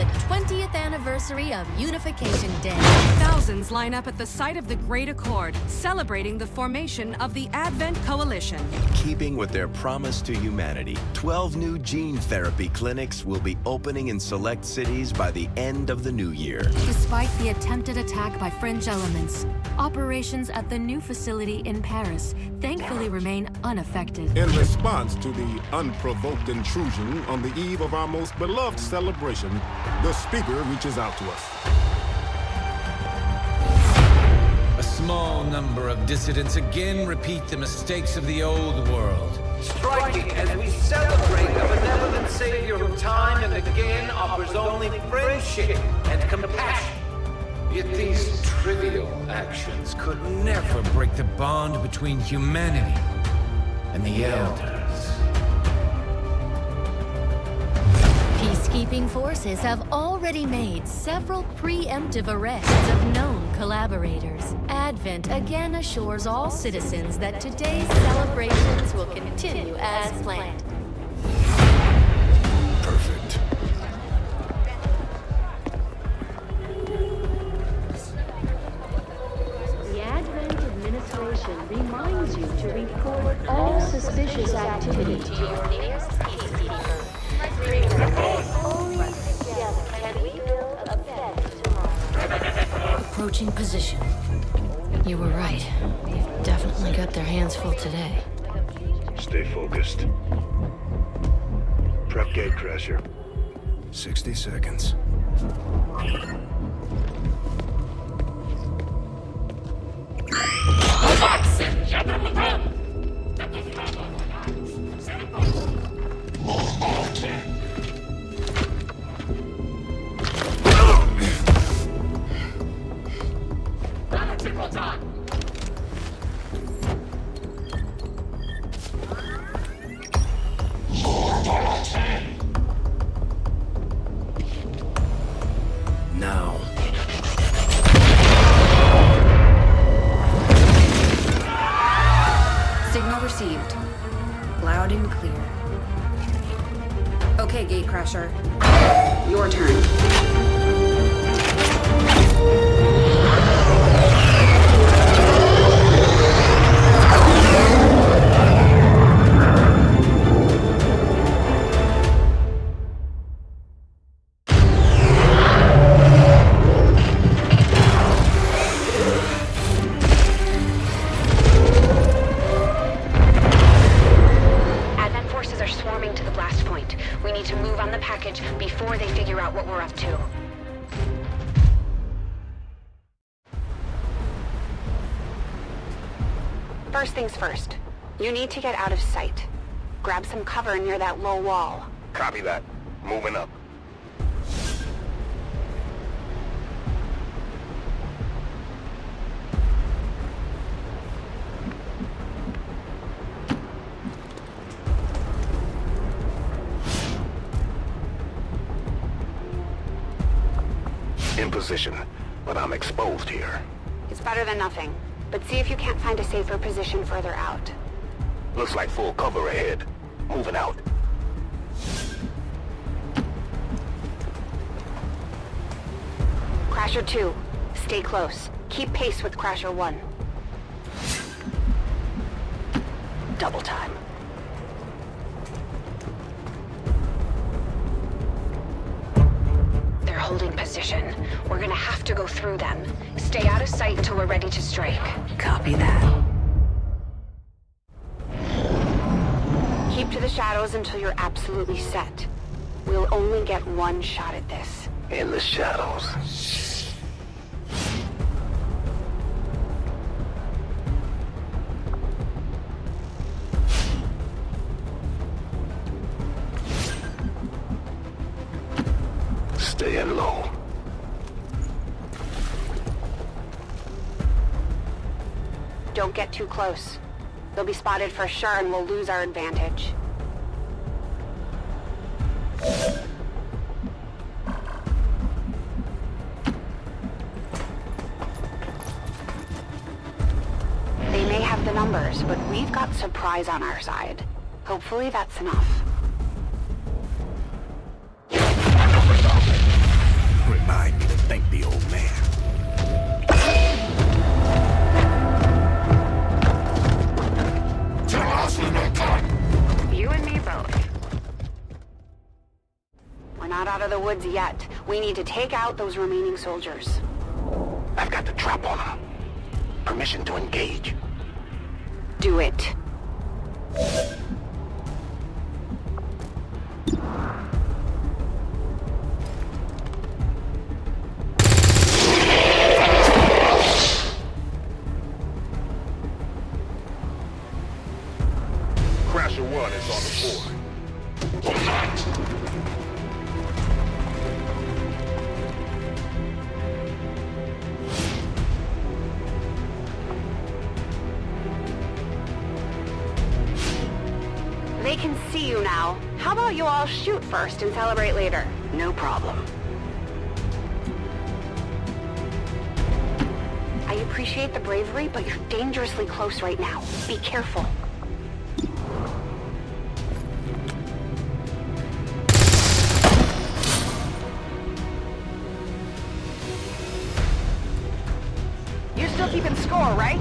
the 20th anniversary of Unification Day. Thousands line up at the site of the Great Accord, celebrating the formation of the Advent Coalition. In keeping with their promise to humanity, 12 new gene therapy clinics will be opening in select cities by the end of the new year. Despite the attempted attack by fringe elements, operations at the new facility in Paris thankfully remain unaffected. In response to the unprovoked intrusion on the eve of our most beloved celebration, the speaker reaches out to us. A small number of dissidents again repeat the mistakes of the old world. Striking as we celebrate the benevolent savior who time and again offers only friendship and compassion. Yet these trivial actions could never break the bond between humanity and the Elders. Peacekeeping forces have already made several preemptive arrests of known collaborators. Advent again assures all citizens that today's celebrations will continue as planned. Perfect. The Advent administration reminds you to report all suspicious activity to your nearest peacekeeper. Only together can we build a better tomorrow. Approaching position. You were right. They've definitely got their hands full today. Stay focused. Prep gatecrasher. 60 seconds. Now. Signal received. Loud and clear. Okay, Gatecrasher. Your turn. Advent forces are swarming to the blast point. We need to move on the package before they figure out what we're up to. First things first. You need to get out of sight. Grab some cover near that low wall. Copy that. Moving up. In position, but I'm exposed here. It's better than nothing, but see if you can't find a safer position further out. Looks like full cover ahead. Moving out. Crasher 2, stay close. Keep pace with Crasher 1. Double time. They're holding position. We're gonna have to go through them. Stay out of sight until we're ready to strike. Copy that. Keep to the shadows until you're absolutely set. We'll only get one shot at this. In the shadows. Staying low. Don't get too close. They'll be spotted for sure and we'll lose our advantage. They may have the numbers, but we've got surprise on our side. Hopefully that's enough. woods yet. We need to take out those remaining soldiers. I've got the drop on them. Permission to engage. Do it. Crasher 1 is on the board. They can see you now. How about you all shoot first and celebrate later? No problem. I appreciate the bravery, but you're dangerously close right now. Be careful. You're still keeping score, right?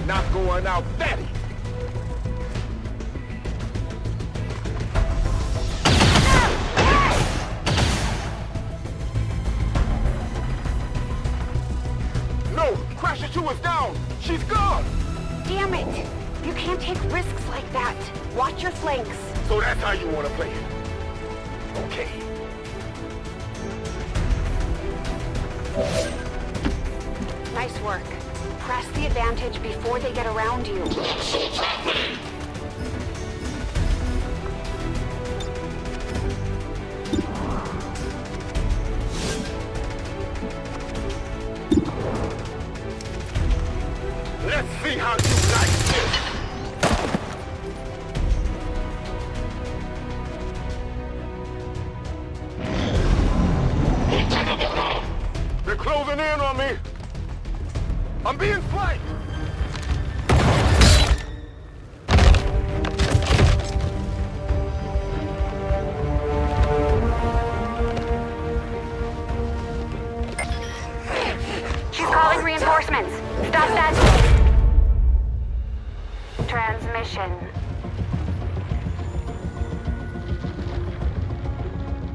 Not going out, Daddy! No! Crasher 2 is down! She's gone! Damn it! You can't take risks like that. Watch your flanks. So that's how you want to play it? Okay. Nice work. Press the advantage before they get around you. Let's see how you like this! They're closing in on me! I'm being flanked! She's calling reinforcements. Stop that. Transmission.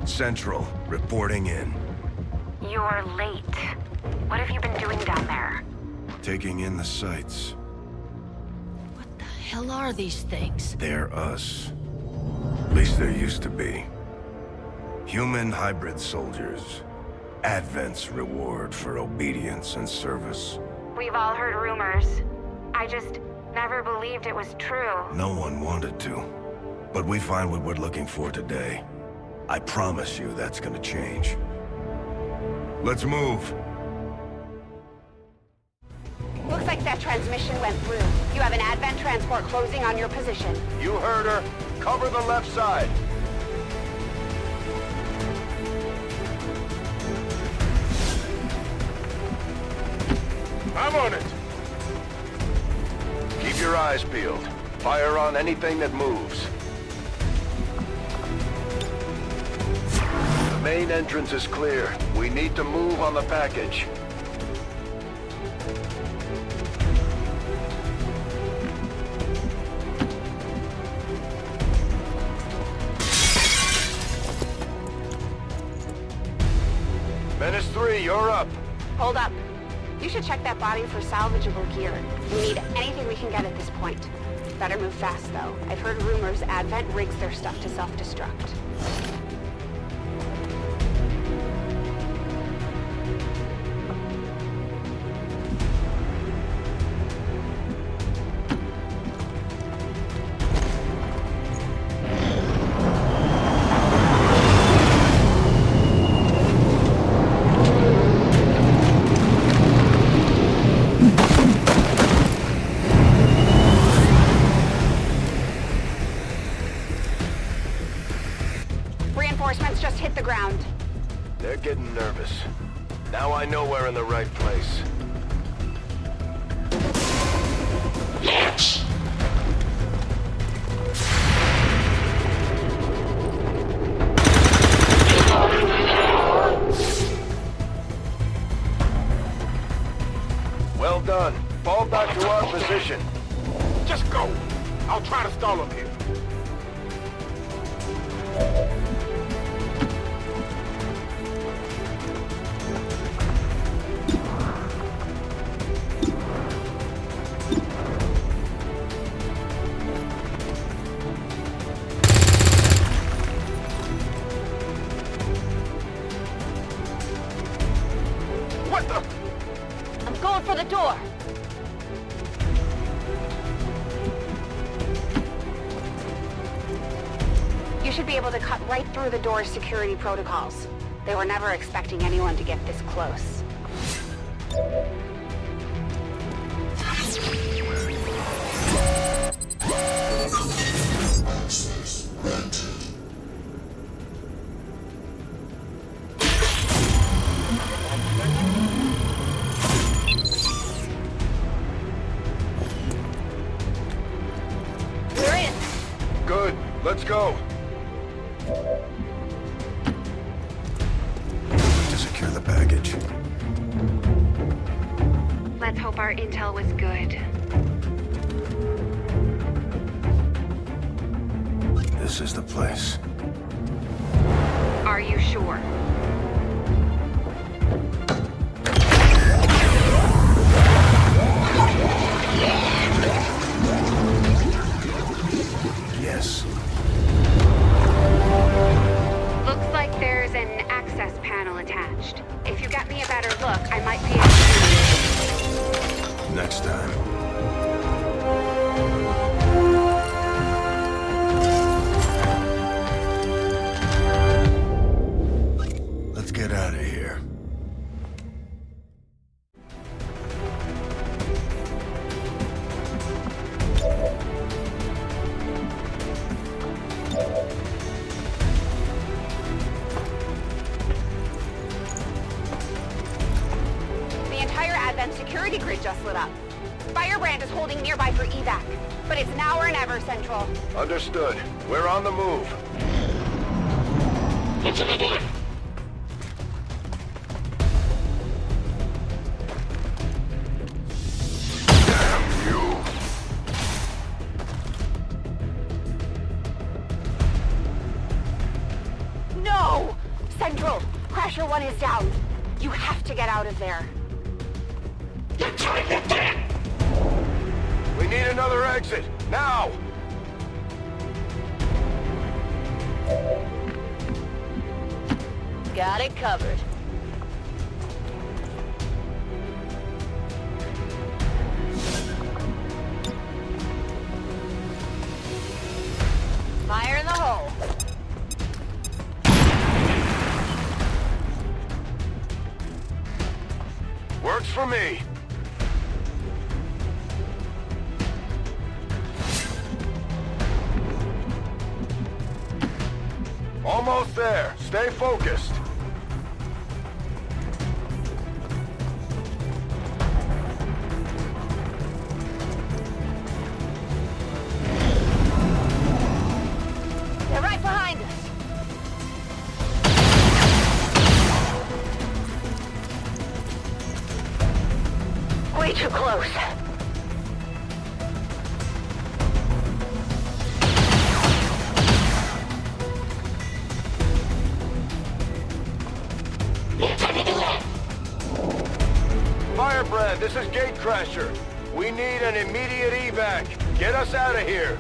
Central, reporting in. You're late. What have you been doing down there? Taking in the sights. What the hell are these things? They're us. At least there used to be. Human hybrid soldiers. Advent's reward for obedience and service. We've all heard rumors. I just never believed it was true. No one wanted to. But we find what we're looking for today. I promise you that's gonna change. Let's move. Looks like that transmission went through. You have an Advent transport closing on your position. You heard her. Cover the left side. I'm on it! Keep your eyes peeled. Fire on anything that moves. The main entrance is clear. We need to move on the package. Menace 3, you're up. Hold up. You should check that body for salvageable gear. We need anything we can get at this point. Better move fast, though. I've heard rumors Advent rigs their stuff to self-destruct. Reinforcements just hit the ground. They're getting nervous. Now I know we're in the right place. Well done. Fall back to our position. Just go. I'll try to stall him here. What the? I'm going for the door. You should be able to cut right through the door's security protocols. They were never expecting anyone to get this close. We're in. Good. Let's go. To secure the package. Let's hope our intel was good. This is the place. Are you sure? Yes. Looks like there's an access panel attached. If you got me a better look, I might be able to... Next time. Let's get out of here. The entire Advent security grid just lit up. Firebrand is holding nearby for evac, but it's now or never, Central. Understood. We're on the move. Damn you! No! Central, Crasher 1 is down. You have to get out of there. We need another exit. Now! Got it covered. Fire in the hole. Works for me. Almost there. Stay focused. They're right behind us. Way too close. Firebrand, this is Gatecrasher. We need an immediate evac. Get us out of here.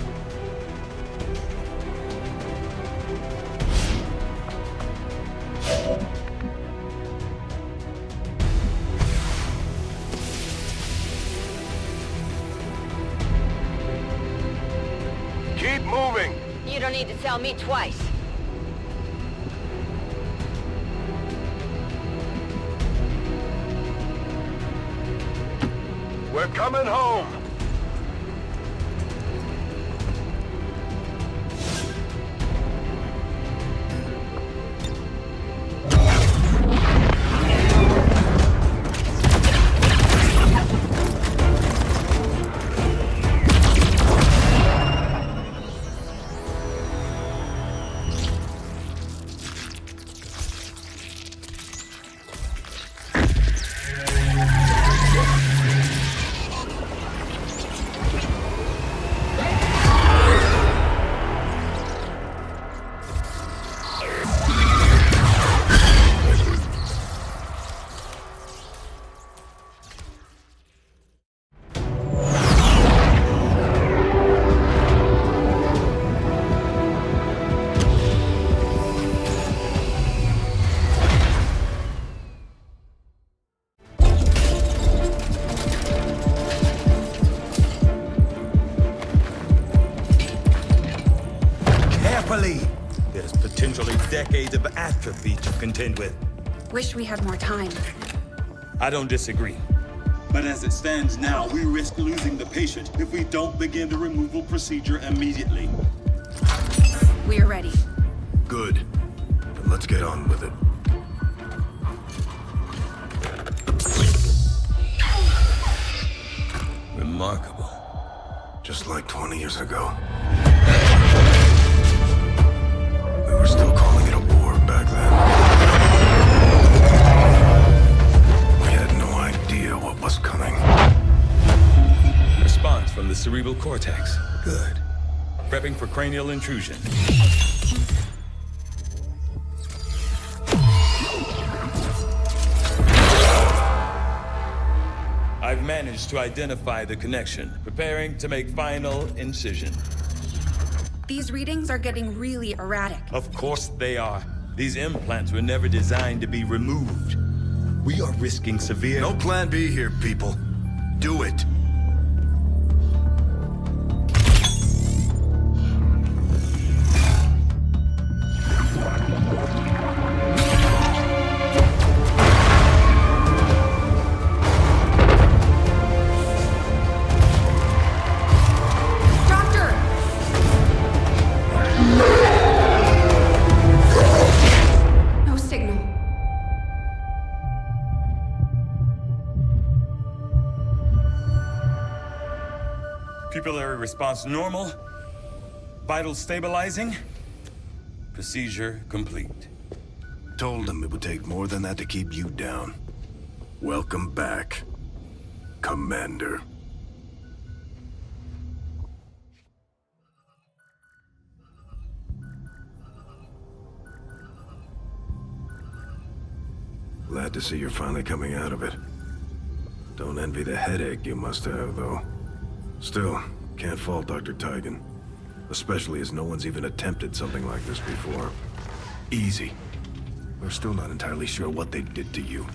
Keep moving. You don't need to tell me twice. We're coming home. carefully. There's potentially decades of atrophy to contend with. Wish we had more time. I don't disagree. But as it stands now, we risk losing the patient if we don't begin the removal procedure immediately. We're ready. Good. Then let's get on with it. Remarkable. Just like 20 years ago. We were still calling it a war back then. We had no idea what was coming. Response from the cerebral cortex. Good. Prepping for cranial intrusion. I've managed to identify the connection, preparing to make final incision. These readings are getting really erratic. Of course they are. These implants were never designed to be removed. We are risking severe... No plan B here, people. Do it. Pupillary response normal. Vital stabilizing. Procedure complete. Told them it would take more than that to keep you down. Welcome back, Commander. Glad to see you're finally coming out of it. Don't envy the headache you must have, though. Still, can't fault Dr. Tigan. Especially as no one's even attempted something like this before. Easy. We're still not entirely sure what they did to you.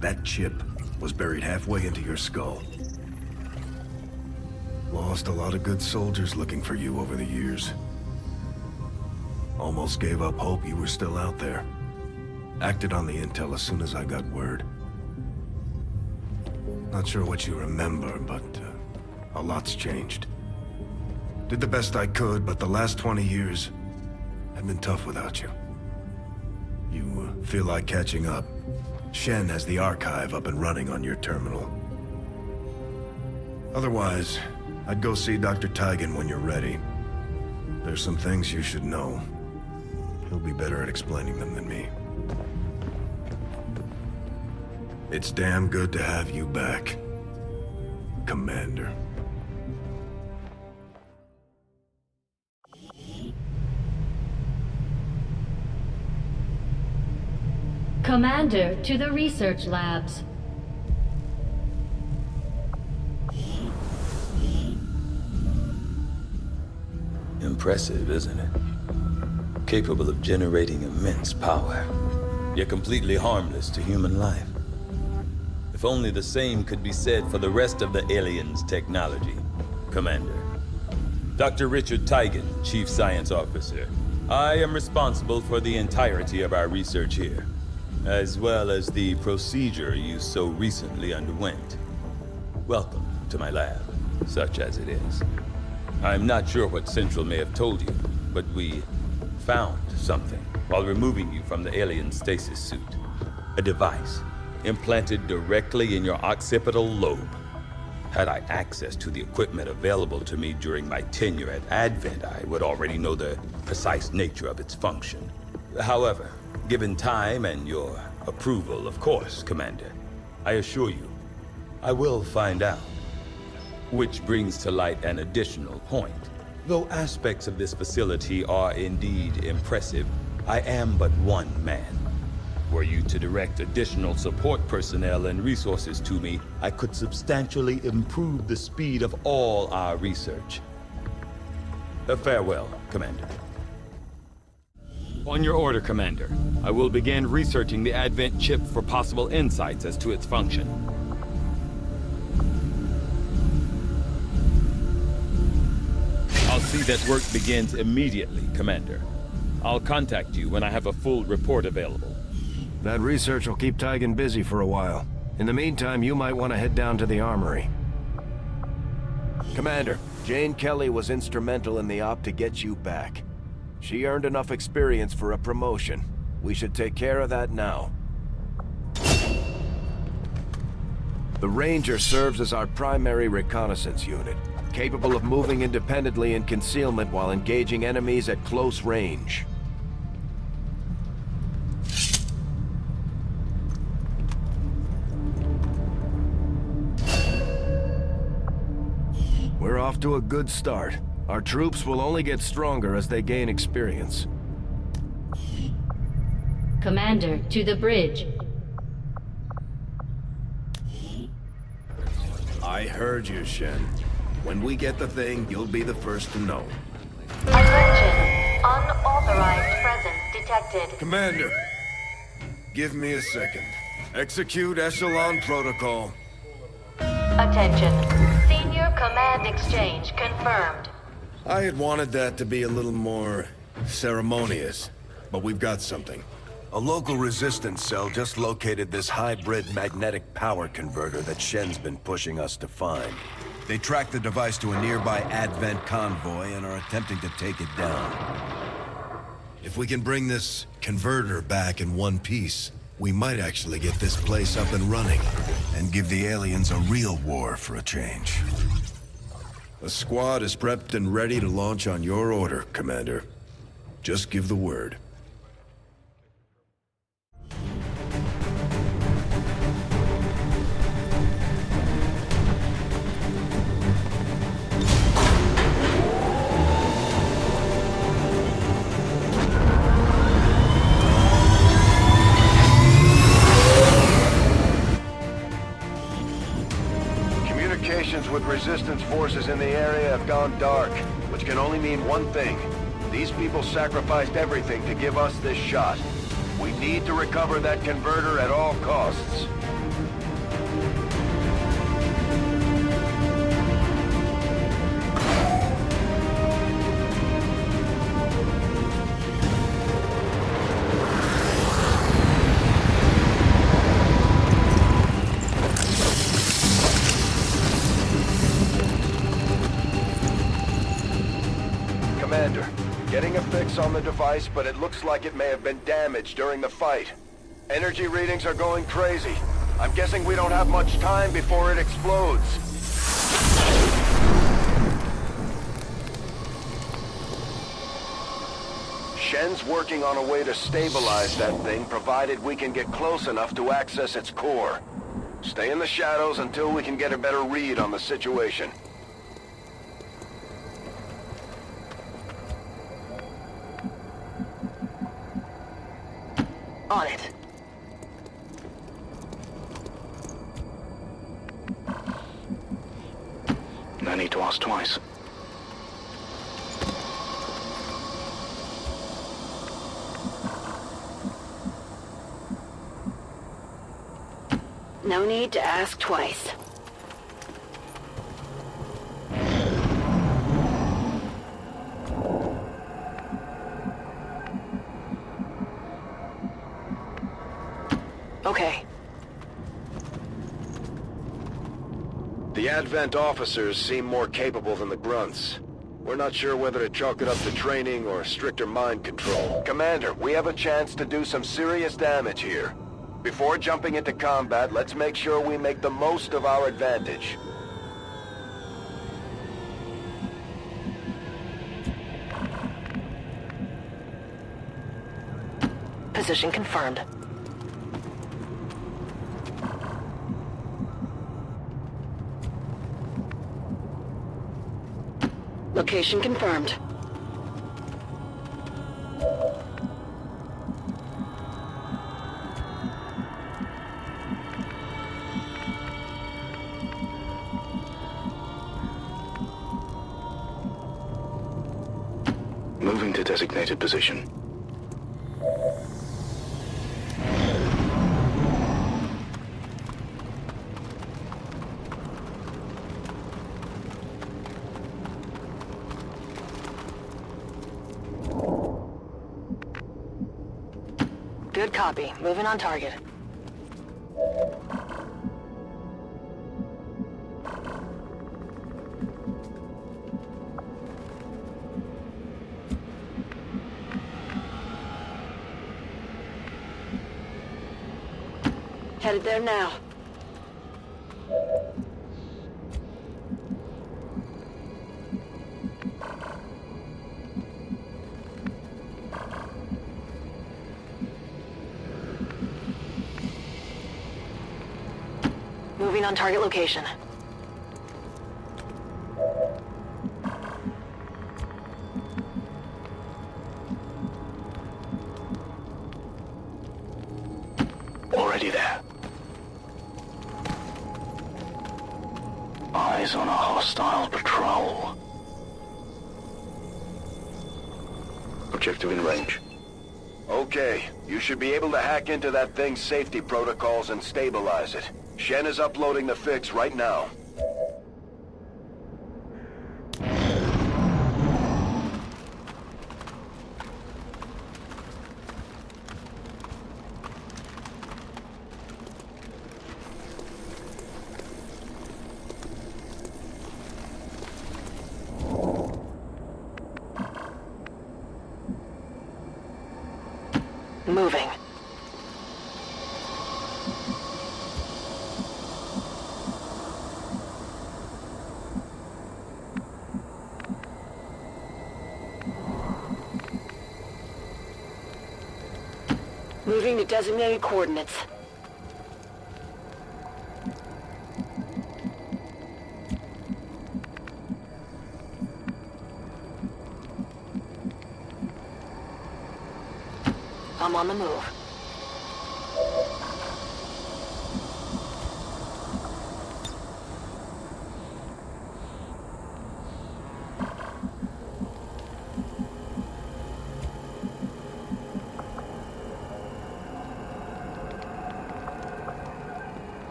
That chip was buried halfway into your skull. Lost a lot of good soldiers looking for you over the years. Almost gave up hope you were still out there. Acted on the intel as soon as I got word. Not sure what you remember, but a lot's changed. Did the best I could, but the last 20 years have been tough without you. You feel like catching up? Shen has the archive up and running on your terminal. Otherwise, I'd go see Dr. Tigan when you're ready. There's some things you should know. He'll be better at explaining them than me. It's damn good to have you back, Commander. Commander to the research labs. Impressive, isn't it? Capable of generating immense power, yet completely harmless to human life. If only the same could be said for the rest of the aliens' technology, Commander. Dr. Richard Tigan, Chief Science Officer. I am responsible for the entirety of our research here, as well as the procedure you so recently underwent. Welcome to my lab, such as it is. I'm not sure what Central may have told you, but we found something while removing you from the alien stasis suit. A device implanted directly in your occipital lobe. Had I access to the equipment available to me during my tenure at Advent, I would already know the precise nature of its function. However, given time and your approval, of course, Commander, I assure you, I will find out. Which brings to light an additional point. Though aspects of this facility are indeed impressive, I am but one man. Were you to direct additional support personnel and resources to me, I could substantially improve the speed of all our research. Farewell, Commander. On your order, Commander. I will begin researching the Advent chip for possible insights as to its function. I'll see that work begins immediately, Commander. I'll contact you when I have a full report available. That research will keep Tygan busy for a while. In the meantime, you might want to head down to the armory. Commander, Jane Kelly was instrumental in the op to get you back. She earned enough experience for a promotion. We should take care of that now. The Ranger serves as our primary reconnaissance unit, capable of moving independently in concealment while engaging enemies at close range. We're off to a good start. Our troops will only get stronger as they gain experience. Commander, to the bridge. I heard you, Shen. When we get the thing, you'll be the first to know. Attention! Unauthorized presence detected. Commander, give me a second. Execute Echelon Protocol. Attention. Senior Command Exchange confirmed. I had wanted that to be a little more ceremonious, but we've got something. A local resistance cell just located this hybrid magnetic power converter that Shen's been pushing us to find. They tracked the device to a nearby Advent convoy and are attempting to take it down. If we can bring this converter back in one piece, we might actually get this place up and running, and give the aliens a real war for a change. The squad is prepped and ready to launch on your order, Commander. Just give the word. With resistance forces in the area have gone dark, which can only mean one thing. These people sacrificed everything to give us this shot. We need to recover that converter at all costs. Commander, getting a fix on the device, but it looks like it may have been damaged during the fight. Energy readings are going crazy. I'm guessing we don't have much time before it explodes. Shen's working on a way to stabilize that thing, provided we can get close enough to access its core. Stay in the shadows until we can get a better read on the situation. On it. No need to ask twice. No need to ask twice. Okay. The Advent officers seem more capable than the grunts. We're not sure whether to chalk it up to training or stricter mind control. Commander, we have a chance to do some serious damage here. Before jumping into combat, let's make sure we make the most of our advantage. Position confirmed. Location confirmed. Moving to designated position. Good copy. Moving on target. Headed there now. Moving on target location. Already there. Eyes on a hostile patrol. Objective in range. Okay, you should be able to hack into that thing's safety protocols and stabilize it. Shen is uploading the fix right now. Moving. Moving to designated coordinates. I'm on the move.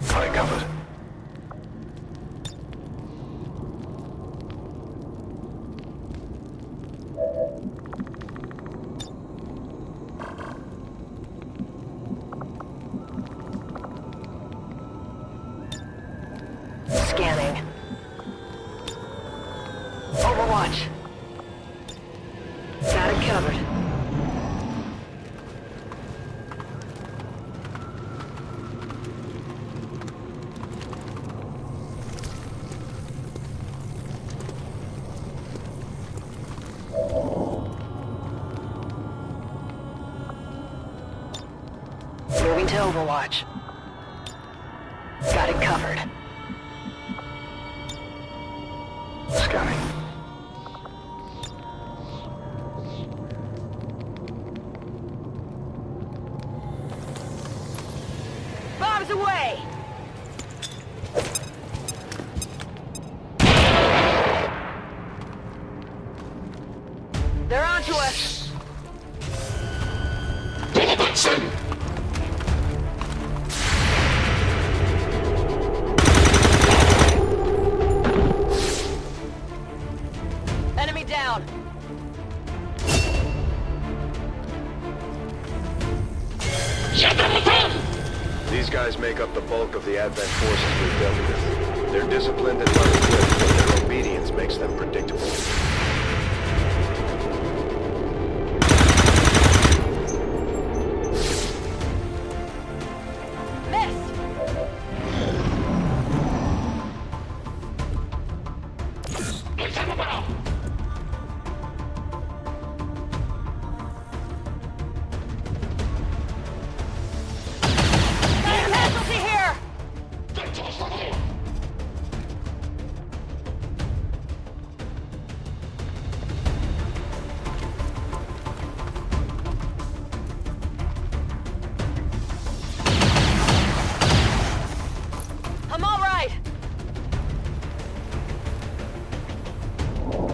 Got it covered. Scanning. Overwatch. Got it covered. Moving to Overwatch. Got it covered. Scanning. Bombs away! They're onto us! Enemy down! These guys make up the bulk of the Advent forces we've dealt with. They're disciplined and well-equipped, but their obedience makes them predictable.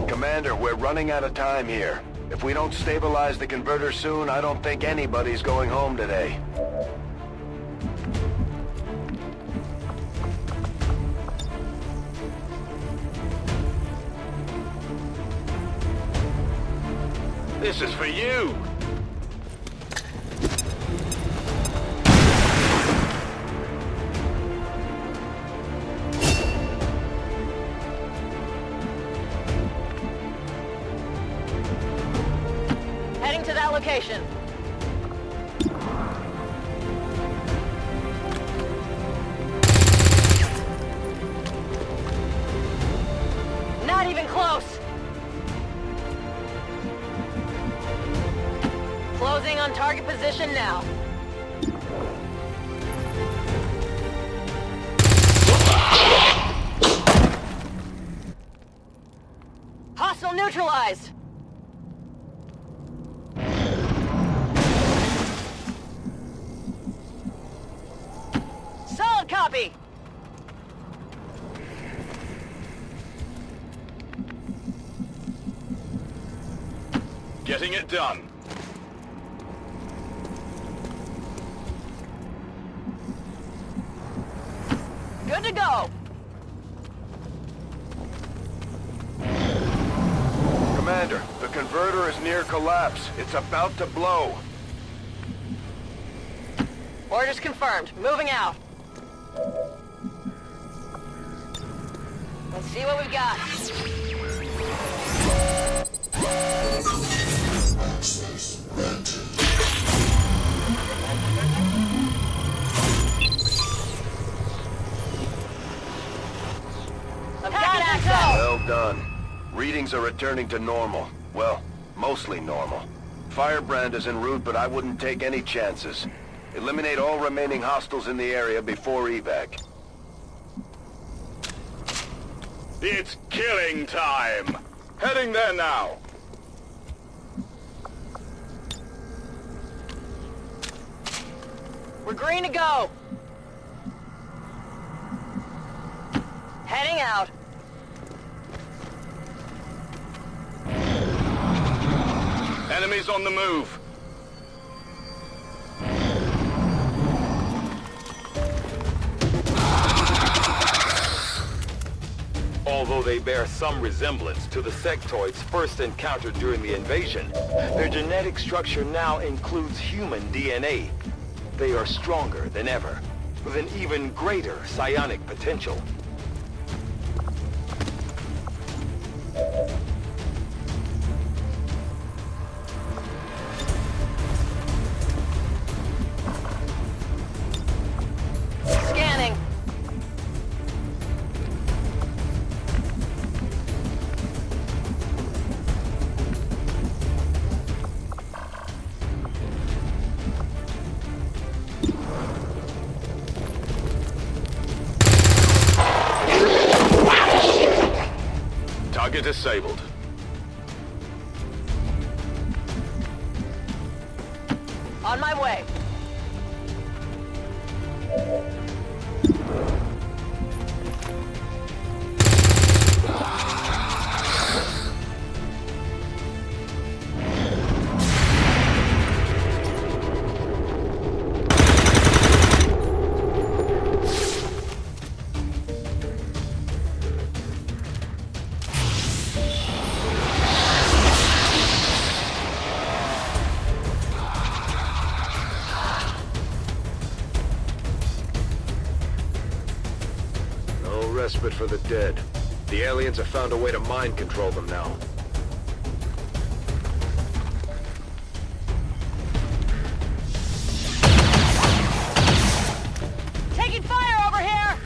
Commander, we're running out of time here. If we don't stabilize the converter soon, I don't think anybody's going home today. This is for you! Heading to that location. Not even close! Closing on target position now. Hostile neutralized! Solid copy! Getting it done. Good to go! Commander, the converter is near collapse. It's about to blow. Orders confirmed. Moving out. Let's see what we've got. I've got access! Well done. Readings are returning to normal. Well, mostly normal. Firebrand is en route, but I wouldn't take any chances. Eliminate all remaining hostiles in the area before evac. It's killing time! Heading there now! We're green to go! Heading out. Enemies on the move! Although they bear some resemblance to the sectoids first encountered during the invasion, their genetic structure now includes human DNA. They are stronger than ever, with an even greater psionic potential. Scanning. Target disabled. On my way. Respite for the dead. The aliens have found a way to mind control them now. Taking fire over here!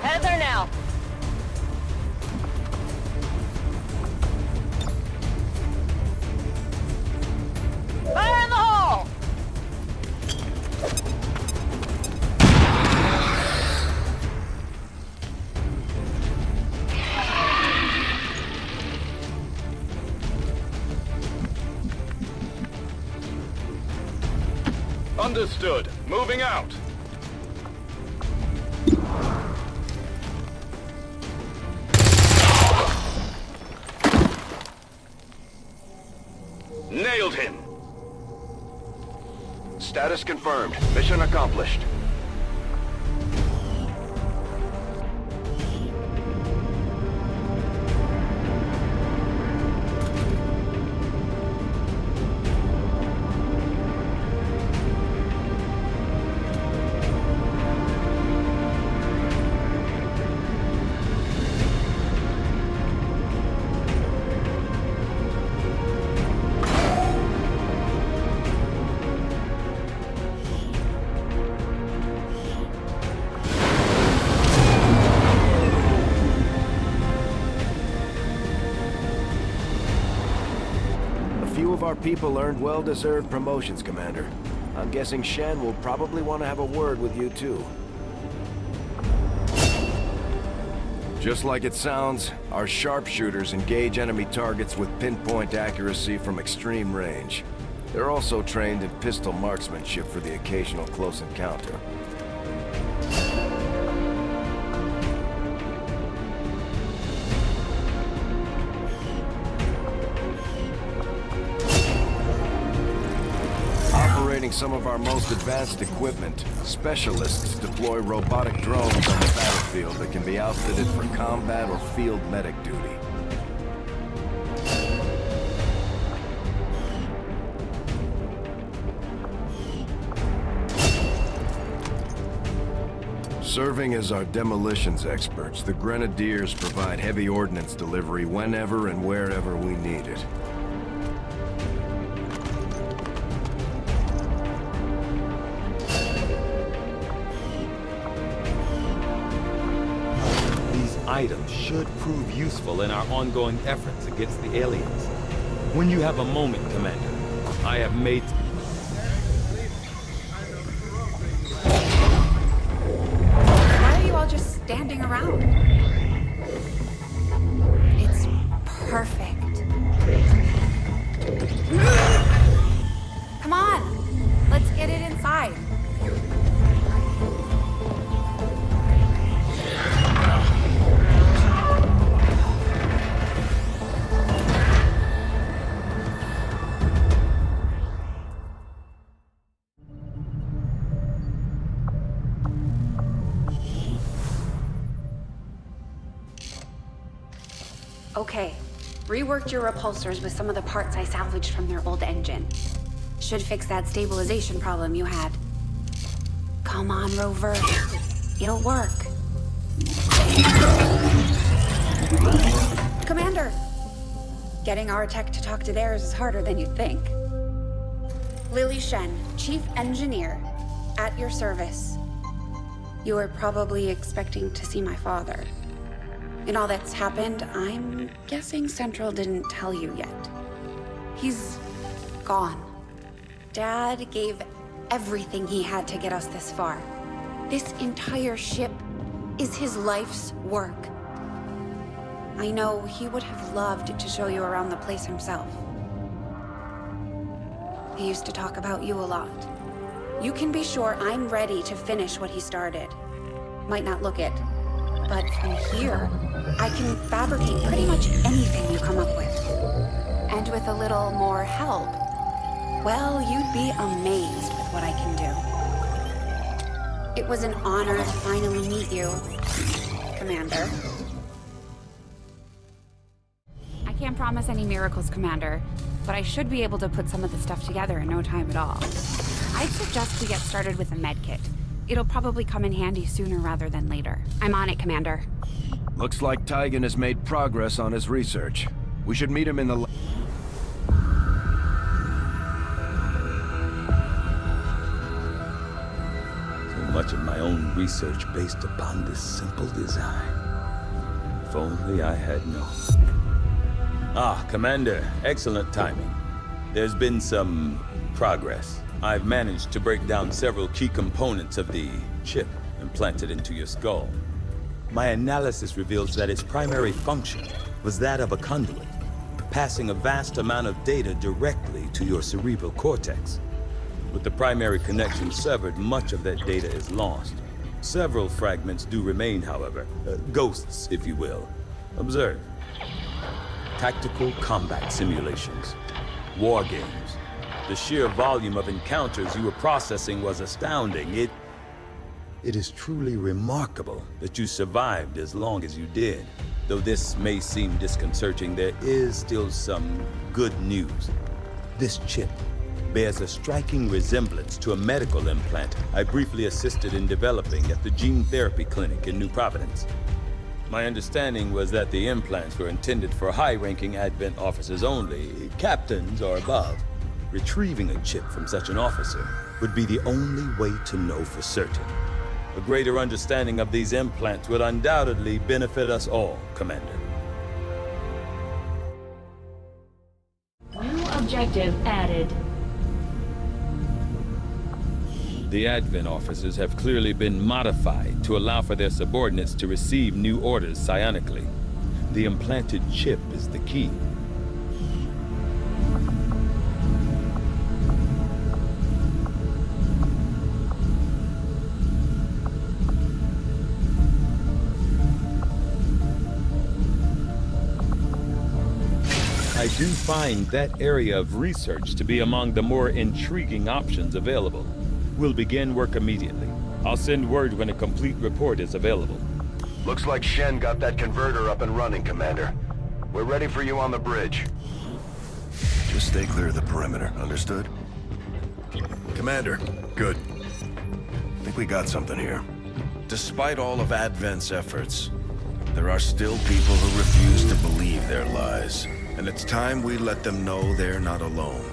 Head there now. Fire in the hole! Understood. Moving out. killed him. Status confirmed. Mission accomplished. Our people earned well-deserved promotions, Commander. I'm guessing Shen will probably want to have a word with you, too. Just like it sounds, our sharpshooters engage enemy targets with pinpoint accuracy from extreme range. They're also trained in pistol marksmanship for the occasional close encounter. Some of our most advanced equipment, specialists deploy robotic drones on the battlefield that can be outfitted for combat or field medic duty. Serving as our demolitions experts, the Grenadiers provide heavy ordnance delivery whenever and wherever we need it. Items should prove useful in our ongoing efforts against the aliens. When you have a moment, Commander, I have made... Why are you all just standing around? It's perfect. Come on, let's get it inside. Okay, reworked your repulsors with some of the parts I salvaged from their old engine. Should fix that stabilization problem you had. Come on, Rover. It'll work. Commander! Getting our tech to talk to theirs is harder than you'd think. Lily Shen, Chief Engineer, at your service. You were probably expecting to see my father. In all that's happened, I'm guessing Central didn't tell you yet. He's gone. Dad gave everything he had to get us this far. This entire ship is his life's work. I know he would have loved to show you around the place himself. He used to talk about you a lot. You can be sure I'm ready to finish what he started. Might not look it, but from here, I can fabricate pretty much anything you come up with. And with a little more help, well, you'd be amazed with what I can do. It was an honor to finally meet you, Commander. I can't promise any miracles, Commander, but I should be able to put some of the stuff together in no time at all. I'd suggest we get started with a med kit. It'll probably come in handy sooner rather than later. I'm on it, Commander. Looks like Tygan has made progress on his research. We should meet him in the... So much of my own research based upon this simple design. If only I had known. Ah, Commander, excellent timing. There's been some progress. I've managed to break down several key components of the chip implanted into your skull. My analysis reveals that its primary function was that of a conduit, passing a vast amount of data directly to your cerebral cortex. With the primary connection severed, much of that data is lost. Several fragments do remain, however. Ghosts, if you will. Observe. Tactical combat simulations. War games. The sheer volume of encounters you were processing was astounding. It is truly remarkable that you survived as long as you did. Though this may seem disconcerting, there is still some good news. This chip bears a striking resemblance to a medical implant I briefly assisted in developing at the gene therapy clinic in New Providence. My understanding was that the implants were intended for high-ranking Advent officers only, captains or above. Retrieving a chip from such an officer would be the only way to know for certain. A greater understanding of these implants would undoubtedly benefit us all, Commander. New objective added. The Advent officers have clearly been modified to allow for their subordinates to receive new orders psionically. The implanted chip is the key. I do find that area of research to be among the more intriguing options available. We'll begin work immediately. I'll send word when a complete report is available. Looks like Shen got that converter up and running, Commander. We're ready for you on the bridge. Just stay clear of the perimeter, understood? Commander, good. Think we got something here. Despite all of Advent's efforts, there are still people who refuse to believe their lies. And it's time we let them know they're not alone.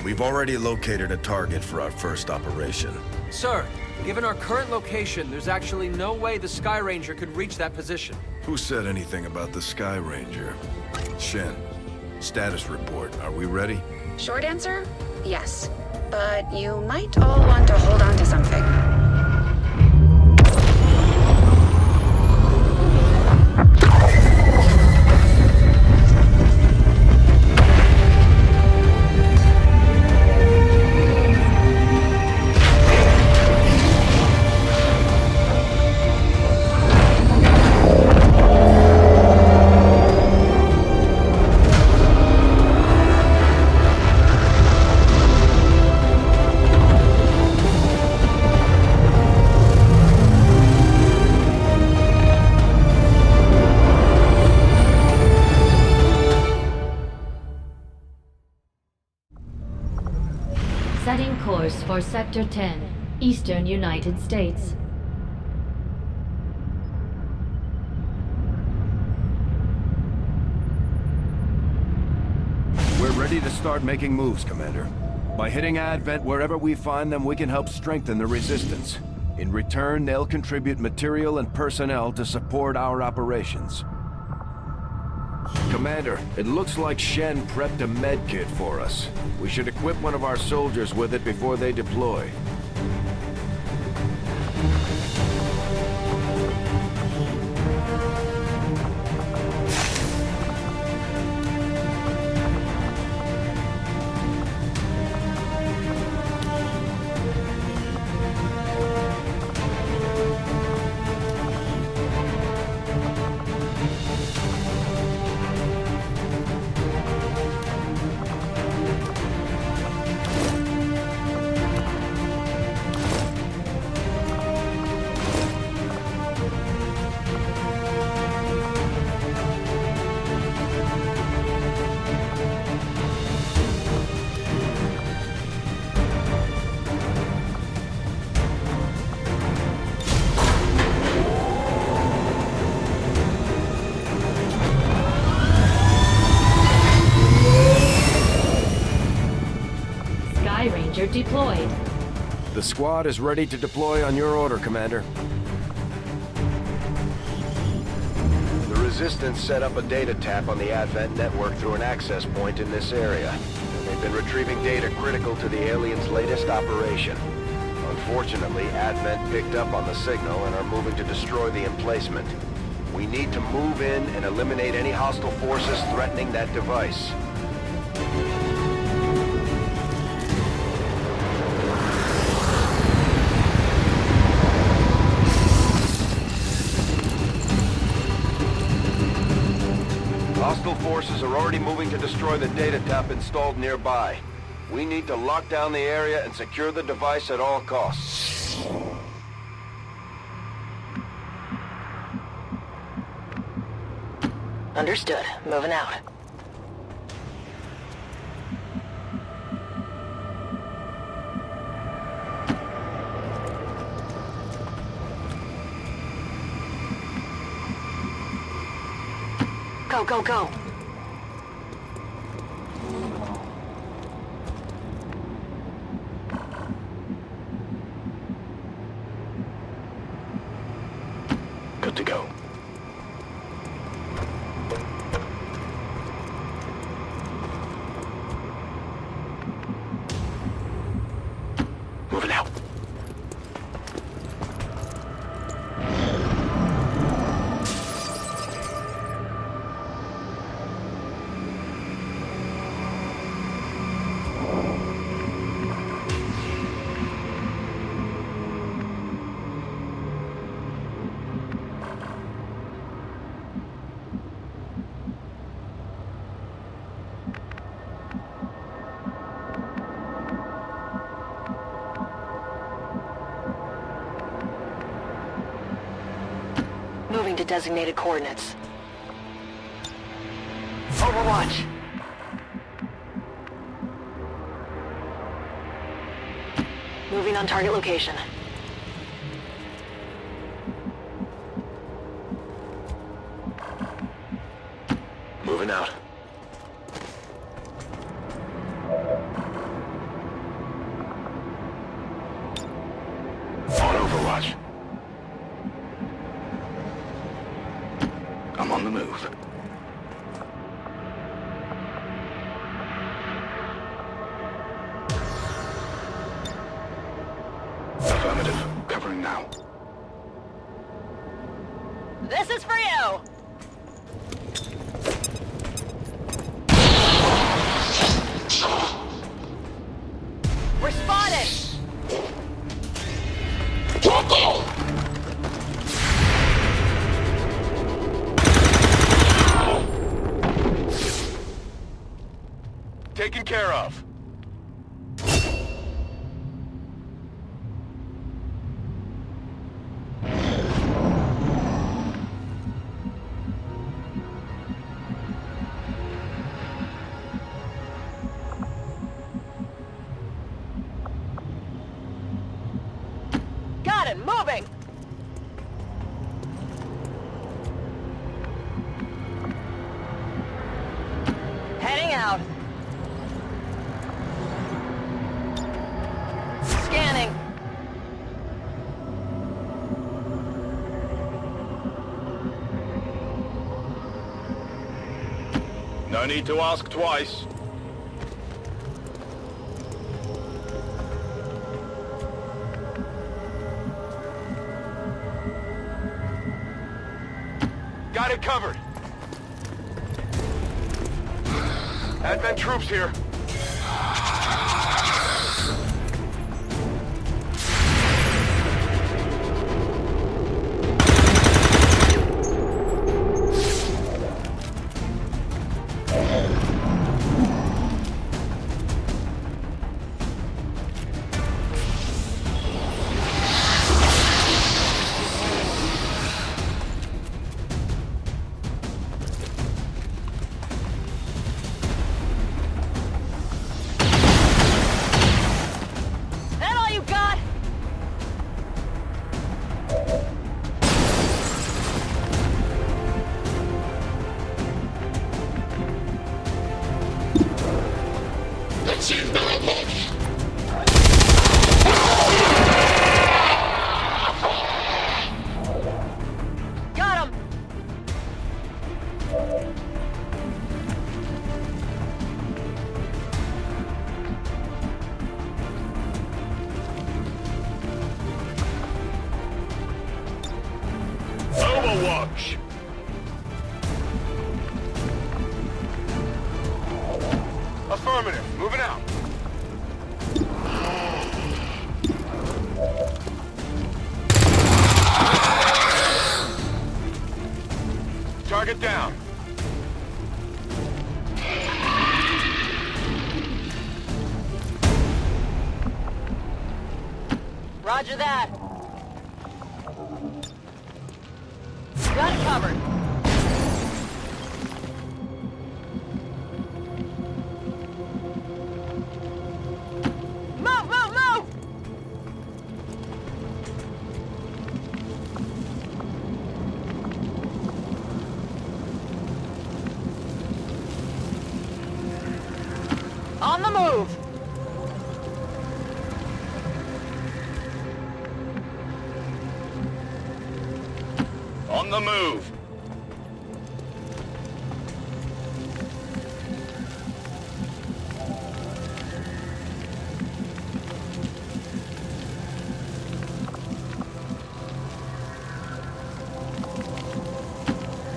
We've already located a target for our first operation. Sir, given our current location, there's actually no way the Sky Ranger could reach that position. Who said anything about the Sky Ranger? Shen, status report. Are we ready? Short answer, yes. But you might all want to hold on to something. Setting course for Sector 10, Eastern United States. We're ready to start making moves, Commander. By hitting Advent wherever we find them, we can help strengthen the Resistance. In return, they'll contribute material and personnel to support our operations. Commander, it looks like Shen prepped a med kit for us. We should equip one of our soldiers with it before they deploy. Deployed. The squad is ready to deploy on your order, Commander. The Resistance set up a data tap on the Advent network through an access point in this area. They've been retrieving data critical to the aliens' latest operation. Unfortunately, Advent picked up on the signal and are moving to destroy the emplacement. We need to move in and eliminate any hostile forces threatening that device. Hostile forces are already moving to destroy the data tap installed nearby. We need to lock down the area and secure the device at all costs. Understood. Moving out. Go, go, go. Good to go. Moving out. Moving to designated coordinates. Overwatch. Moving on target location. Moving out. On Overwatch. I'm on the move. Affirmative. Covering now. This is for you! We're spotted! Taken care of. Got it, moving! Heading out. Scanning. No need to ask twice. Got it covered. Advent troops here. That all you got? Got him! Overwatch. Affirmative. Moving out. Target down. Roger that. Got it covered. Move, move, move! On the move! On the move.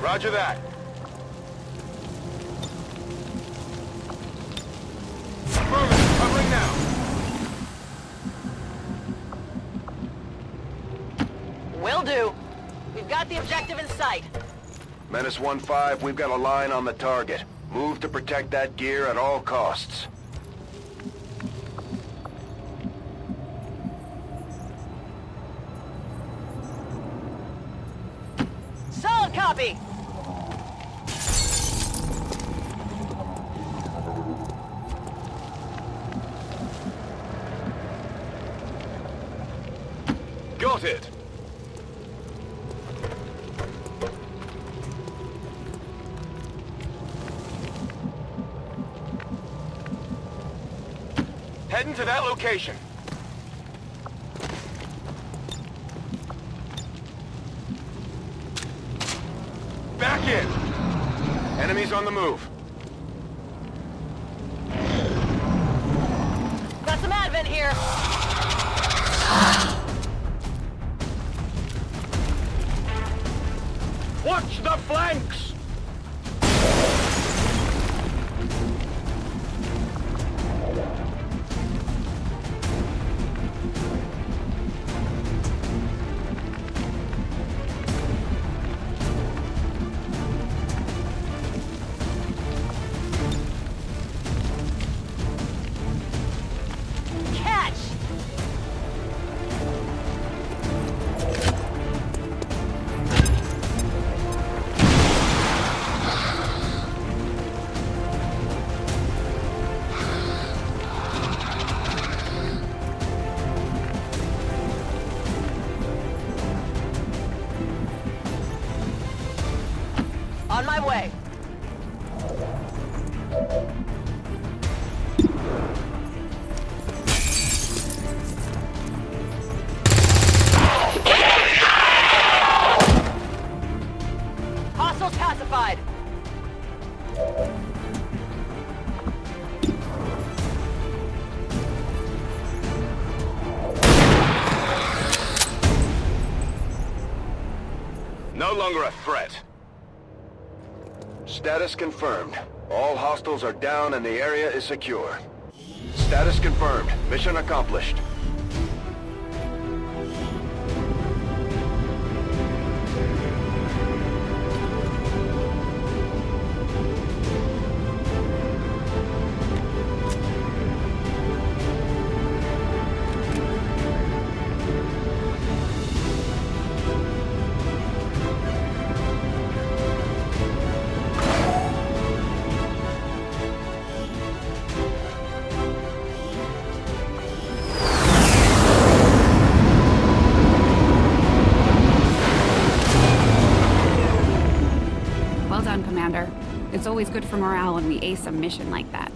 Roger that. Affirmative, covering now. Will do. We've got the objective in sight. Menace 1-5, we've got a line on the target. Move to protect that gear at all costs. Solid copy! Got it. Heading to that location. Back in. Enemies on the move. Got some advent here. Watch the flanks! Catch! On my way. Hostiles pacified. No longer a threat. Status confirmed. All hostiles are down and the area is secure. Status confirmed. Mission accomplished. Well done, Commander. It's always good for morale when we ace a mission like that.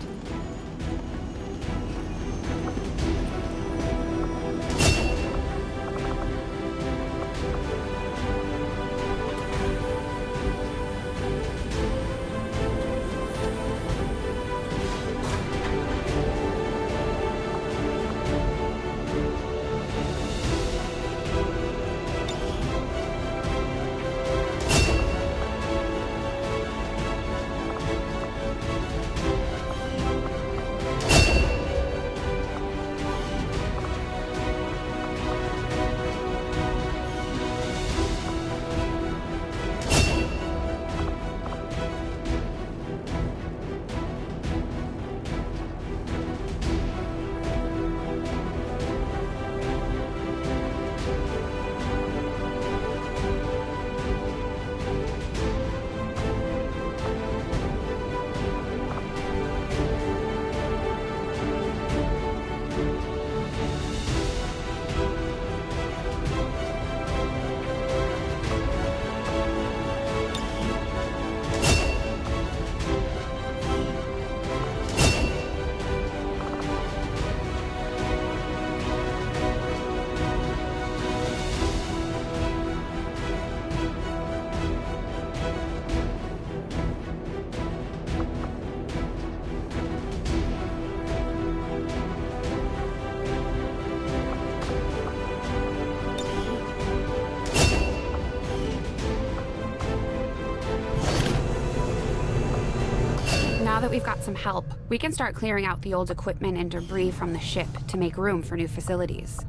that we've got some help, we can start clearing out the old equipment and debris from the ship to make room for new facilities.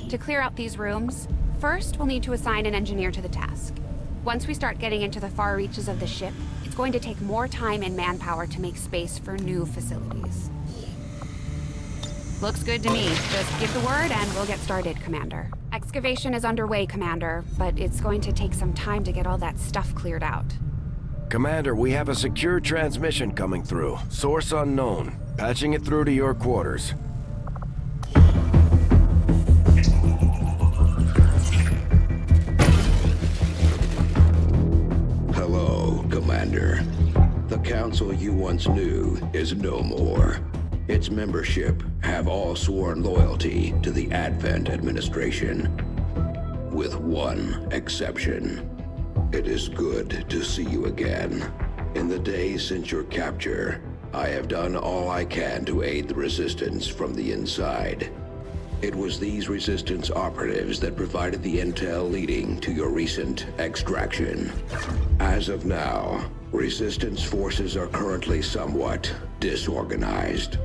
To clear out these rooms, first we'll need to assign an engineer to the task. Once we start getting into the far reaches of the ship, it's going to take more time and manpower to make space for new facilities. Looks good to me. Just give the word and we'll get started, Commander. Excavation is underway, Commander, but it's going to take some time to get all that stuff cleared out. Commander, we have a secure transmission coming through. Source unknown. Patching it through to your quarters. Hello, Commander. The council you once knew is no more. Its membership have all sworn loyalty to the Advent administration, with one exception. It is good to see you again. In the days since your capture, I have done all I can to aid the Resistance from the inside. It was these Resistance operatives that provided the intel leading to your recent extraction. As of now, Resistance forces are currently somewhat disorganized.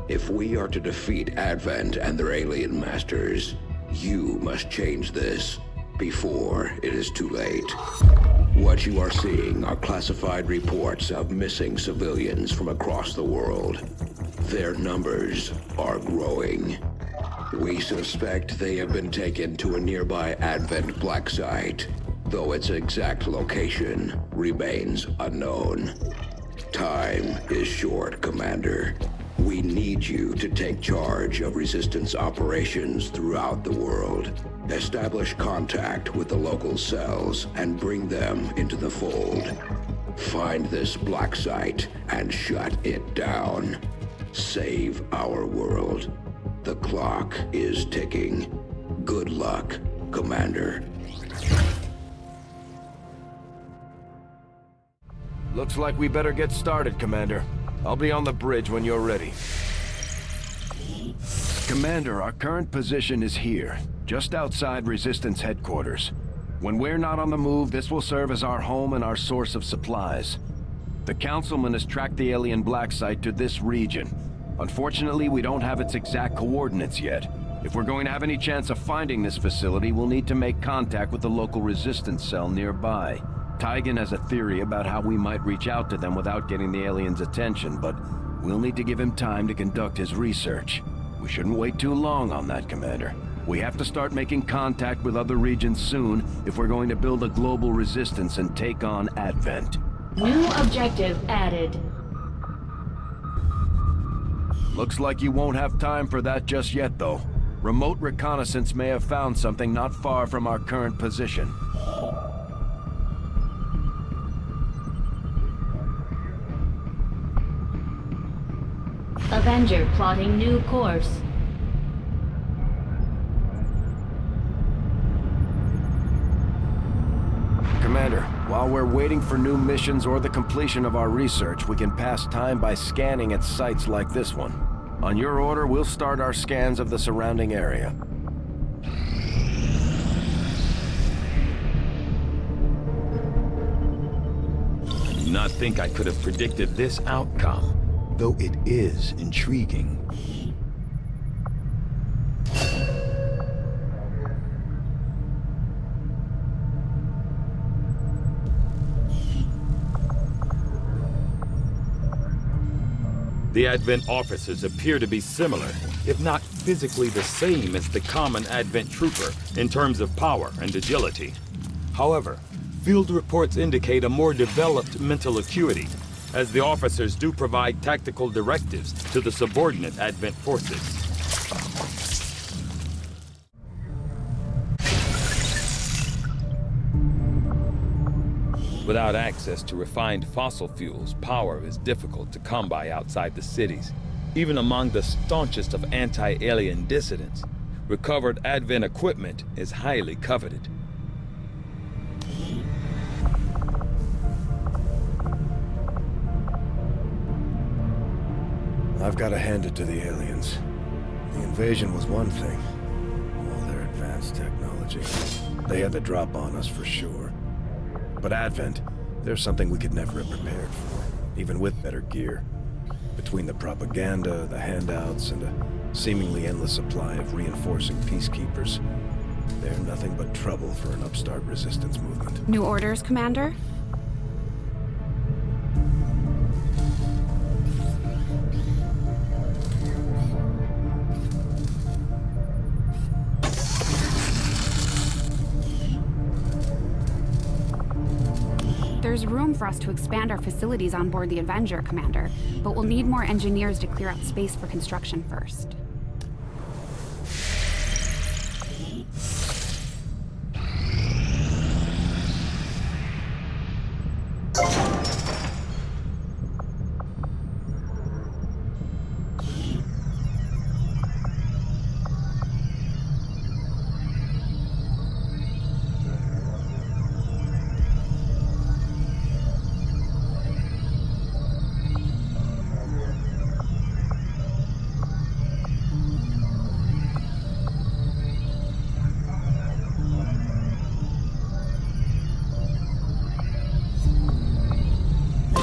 If we are to defeat Advent and their alien masters, you must change this before it is too late. What you are seeing are classified reports of missing civilians from across the world. Their numbers are growing. We suspect they have been taken to a nearby Advent black site, though its exact location remains unknown. Time is short, Commander. We need you to take charge of Resistance operations throughout the world. Establish contact with the local cells and bring them into the fold. Find this black site and shut it down. Save our world. The clock is ticking. Good luck, Commander. Looks like we better get started, Commander. I'll be on the bridge when you're ready. Commander, our current position is here, just outside Resistance headquarters. When we're not on the move, this will serve as our home and our source of supplies. The Councilman has tracked the alien black site to this region. Unfortunately, we don't have its exact coordinates yet. If we're going to have any chance of finding this facility, we'll need to make contact with the local Resistance cell nearby. Tygan has a theory about how we might reach out to them without getting the aliens' attention, but we'll need to give him time to conduct his research. We shouldn't wait too long on that, Commander. We have to start making contact with other regions soon if we're going to build a global resistance and take on Advent. New objective added. Looks like you won't have time for that just yet, though. Remote reconnaissance may have found something not far from our current position. Avenger plotting new course. Commander, while we're waiting for new missions or the completion of our research, we can pass time by scanning at sites like this one. On your order, we'll start our scans of the surrounding area. I do not think I could have predicted this outcome, though it is intriguing. The Advent officers appear to be similar, if not physically the same as the common Advent trooper in terms of power and agility. However, field reports indicate a more developed mental acuity, as the officers do provide tactical directives to the subordinate Advent forces. Without access to refined fossil fuels, power is difficult to come by outside the cities. Even among the staunchest of anti-alien dissidents, recovered Advent equipment is highly coveted. I've got to hand it to the aliens. The invasion was one thing. All their advanced technology. They had the drop on us for sure. But Advent, there's something we could never have prepared for. even with better gear. Between the propaganda, the handouts, and a seemingly endless supply of reinforcing peacekeepers, they're nothing but trouble for an upstart resistance movement. New orders, Commander? There's room for us to expand our facilities on board the Avenger, Commander, but we'll need more engineers to clear out space for construction first.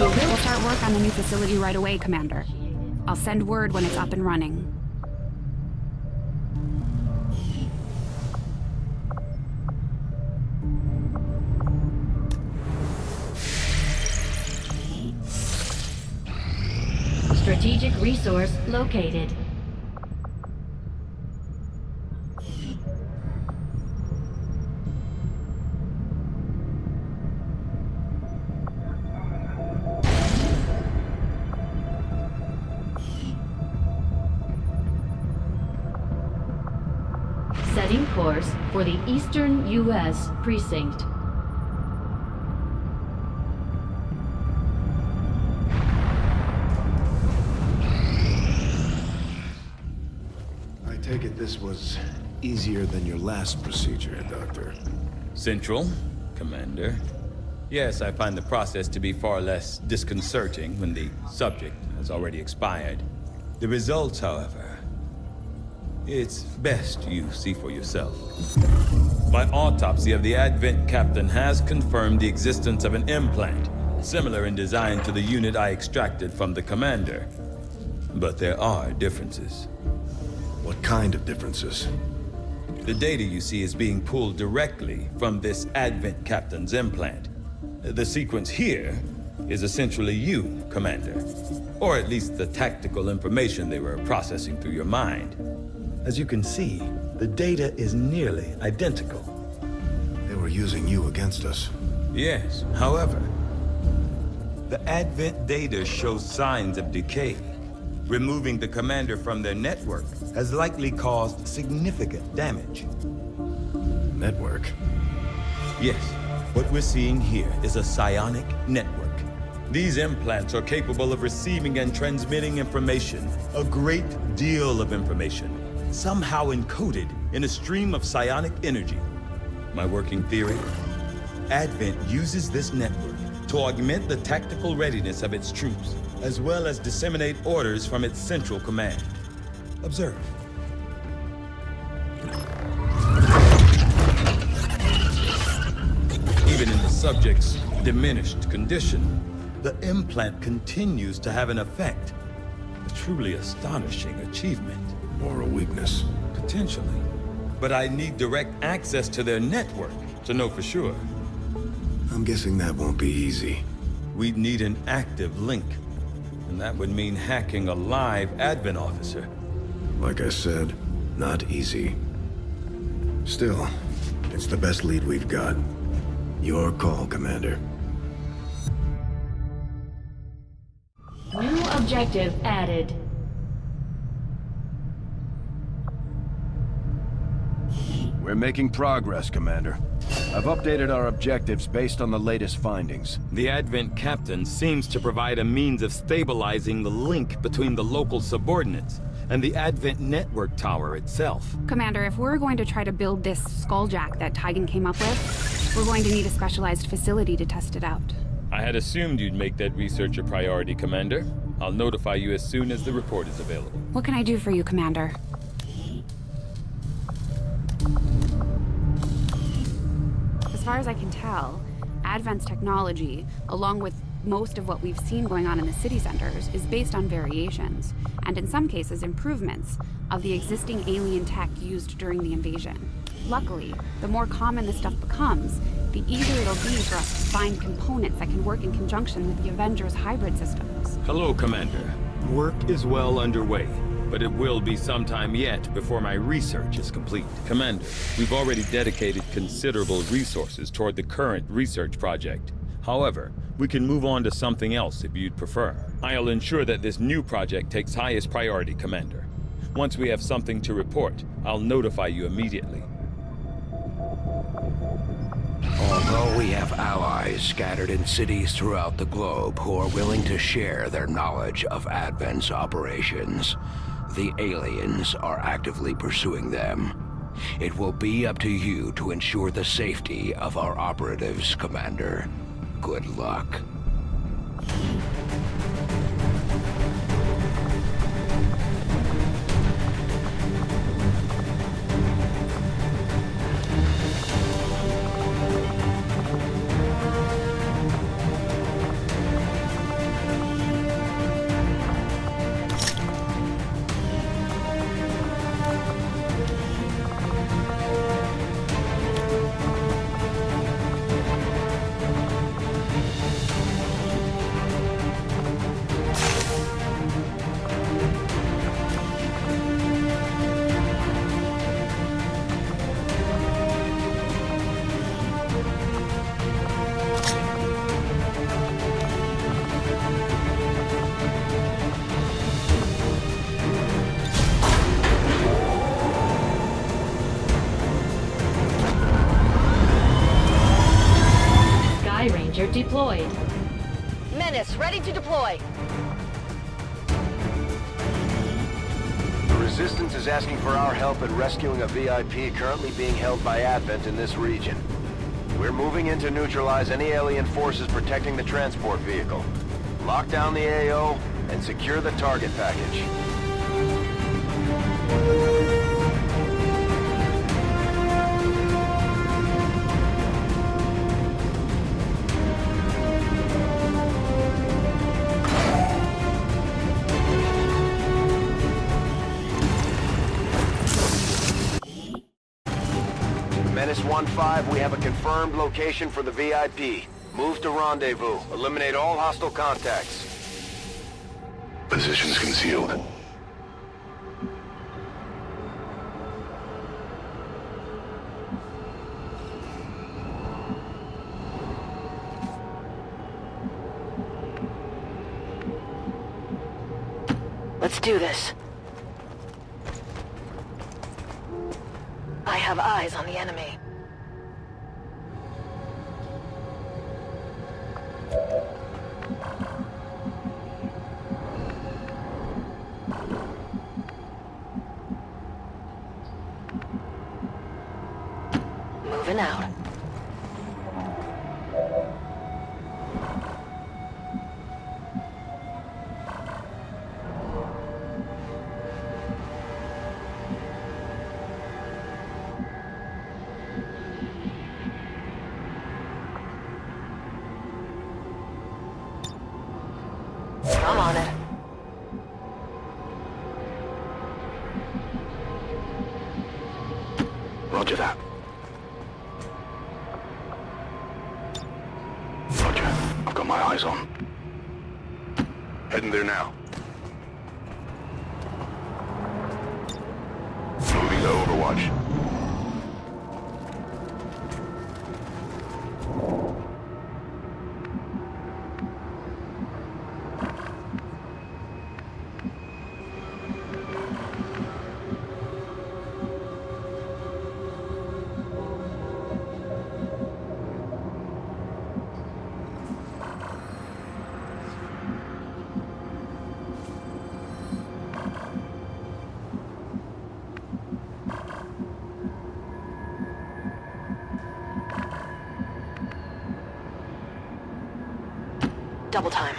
We'll start work on the new facility right away, Commander. I'll send word when it's up and running. Strategic resource located. Setting course for the Eastern U.S. Precinct. I take it this was easier than your last procedure, Doctor. Central, Commander. Yes, I find the process to be far less disconcerting when the subject has already expired. The results, however, it's best you see for yourself. My autopsy of the Advent captain has confirmed the existence of an implant, similar in design to the unit I extracted from the commander. But there are differences. What kind of differences? The data you see is being pulled directly from this Advent captain's implant. The sequence here is essentially you, Commander. Or at least the tactical information they were processing through your mind. As you can see, the data is nearly identical. They were using you against us. Yes, however, the Advent data shows signs of decay. Removing the commander from their network has likely caused significant damage. Network? Yes, what we're seeing here is a psionic network. These implants are capable of receiving and transmitting information, a great deal of information, somehow encoded in a stream of psionic energy. My working theory? Advent uses this network to augment the tactical readiness of its troops, as well as disseminate orders from its central command. Observe. Even in the subject's diminished condition, the implant continues to have an effect. A truly astonishing achievement. Or a weakness. Potentially. But I need direct access to their network to know for sure. I'm guessing that won't be easy. We'd need an active link. And that would mean hacking a live Advent officer. Like I said, not easy. Still, it's the best lead we've got. Your call, Commander. New objective added. We're making progress, Commander. I've updated our objectives based on the latest findings. The Advent captain seems to provide a means of stabilizing the link between the local subordinates and the Advent network tower itself. Commander, if we're going to try to build this skulljack that Tygan came up with, we're going to need a specialized facility to test it out. I had assumed you'd make that research a priority, Commander. I'll notify you as soon as the report is available. What can I do for you, Commander? As far as I can tell, Advent's technology, along with Most of what we've seen going on in the city centers is based on variations, and in some cases improvements, of the existing alien tech used during the invasion. Luckily, the more common this stuff becomes, the easier it'll be for us to find components that can work in conjunction with the Avengers' hybrid systems. Hello, Commander. Work is well underway, but it will be some time yet before my research is complete. Commander, we've already dedicated considerable resources toward the current research project. However, we can move on to something else if you'd prefer. I'll ensure that this new project takes highest priority, Commander. Once we have something to report, I'll notify you immediately. Although we have allies scattered in cities throughout the globe who are willing to share their knowledge of Advent's operations, the aliens are actively pursuing them. It will be up to you to ensure the safety of our operatives, Commander. Good luck. Ranger deployed. Menace, ready to deploy. The Resistance is asking for our help in rescuing a VIP currently being held by Advent in this region. We're moving in to neutralize any alien forces protecting the transport vehicle. Lock down the AO and secure the target package. Menace 1-5, we have a confirmed location for the VIP. Move to rendezvous. Eliminate all hostile contacts. Positions concealed. Let's do this. I have eyes on the enemy. Moving out. I'm on it. Roger that. Roger. I've got my eyes on. Heading there now. Moving to Overwatch. Double time.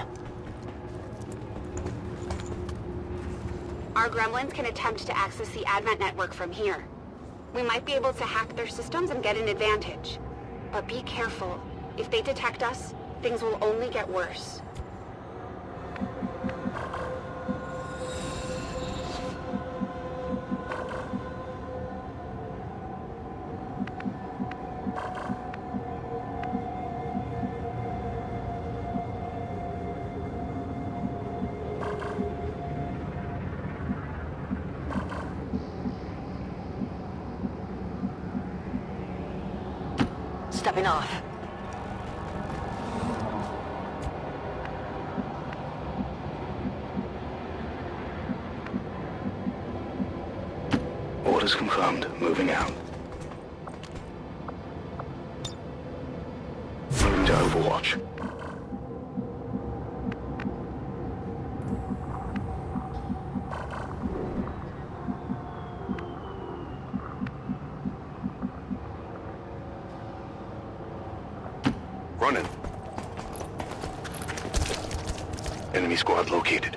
Our gremlins can attempt to access the Advent network from here. We might be able to hack their systems and get an advantage. But be careful. If they detect us, things will only get worse. Stepping off. Orders confirmed. Moving out. Moving to Overwatch. Running. Enemy squad located.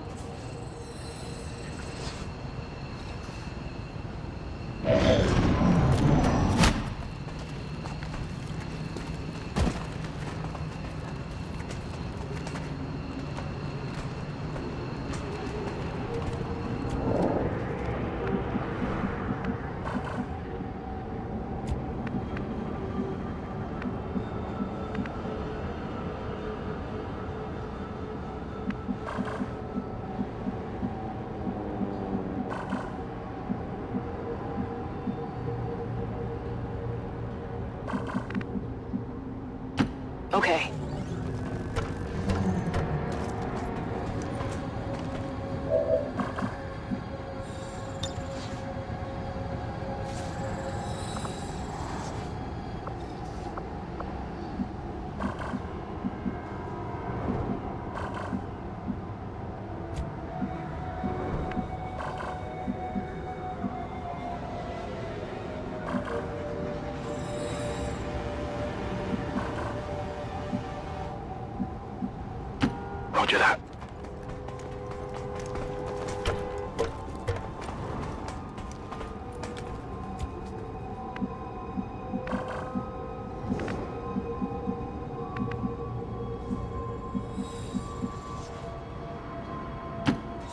Okay. Roger that.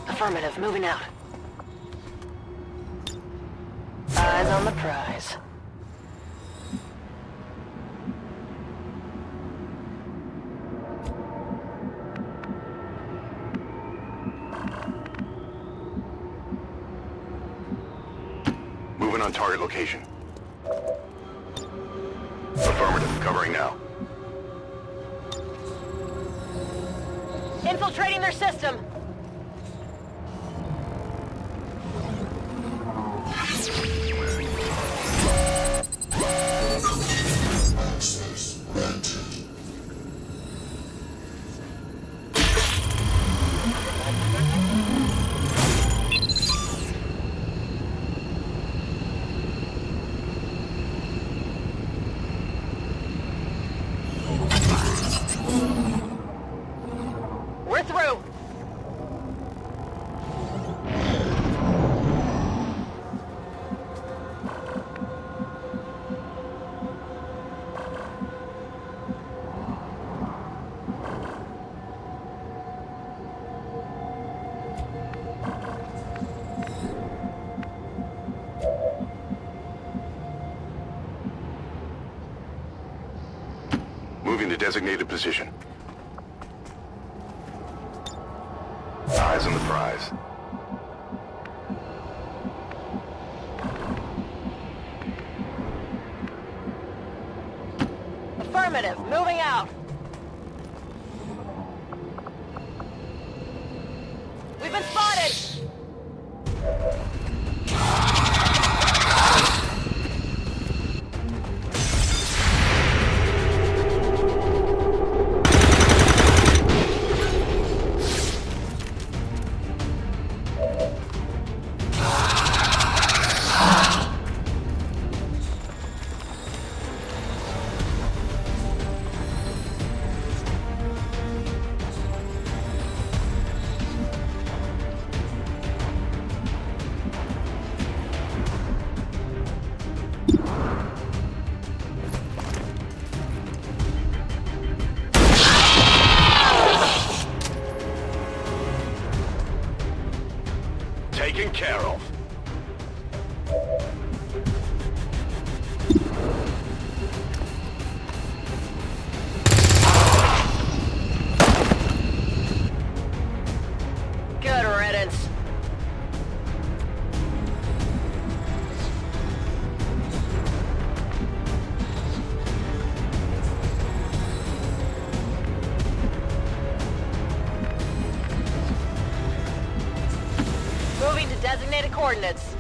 Affirmative, moving out. Eyes on the prize. Moving on target location. Affirmative, covering now. Infiltrating their system. We're through. Moving to designated position. Eyes on the prize. Affirmative, moving out. We've been spotted. coordinates.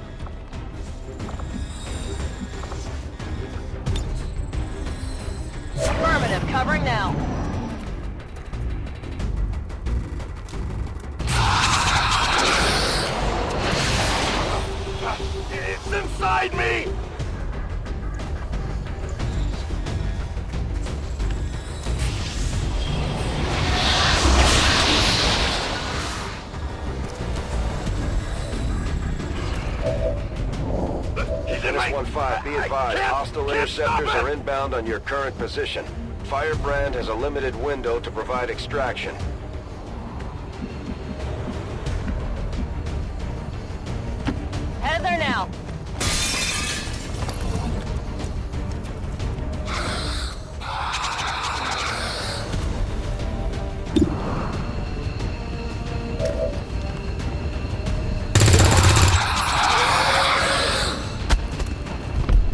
Affirmative, covering now. It's inside me! Dennis 1-5, be advised, hostile interceptors are inbound on your current position. Firebrand has a limited window to provide extraction. Headed there now.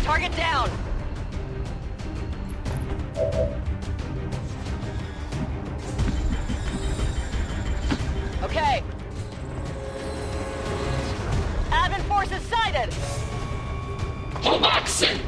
Target down. Okay. Advent forces sighted. Action!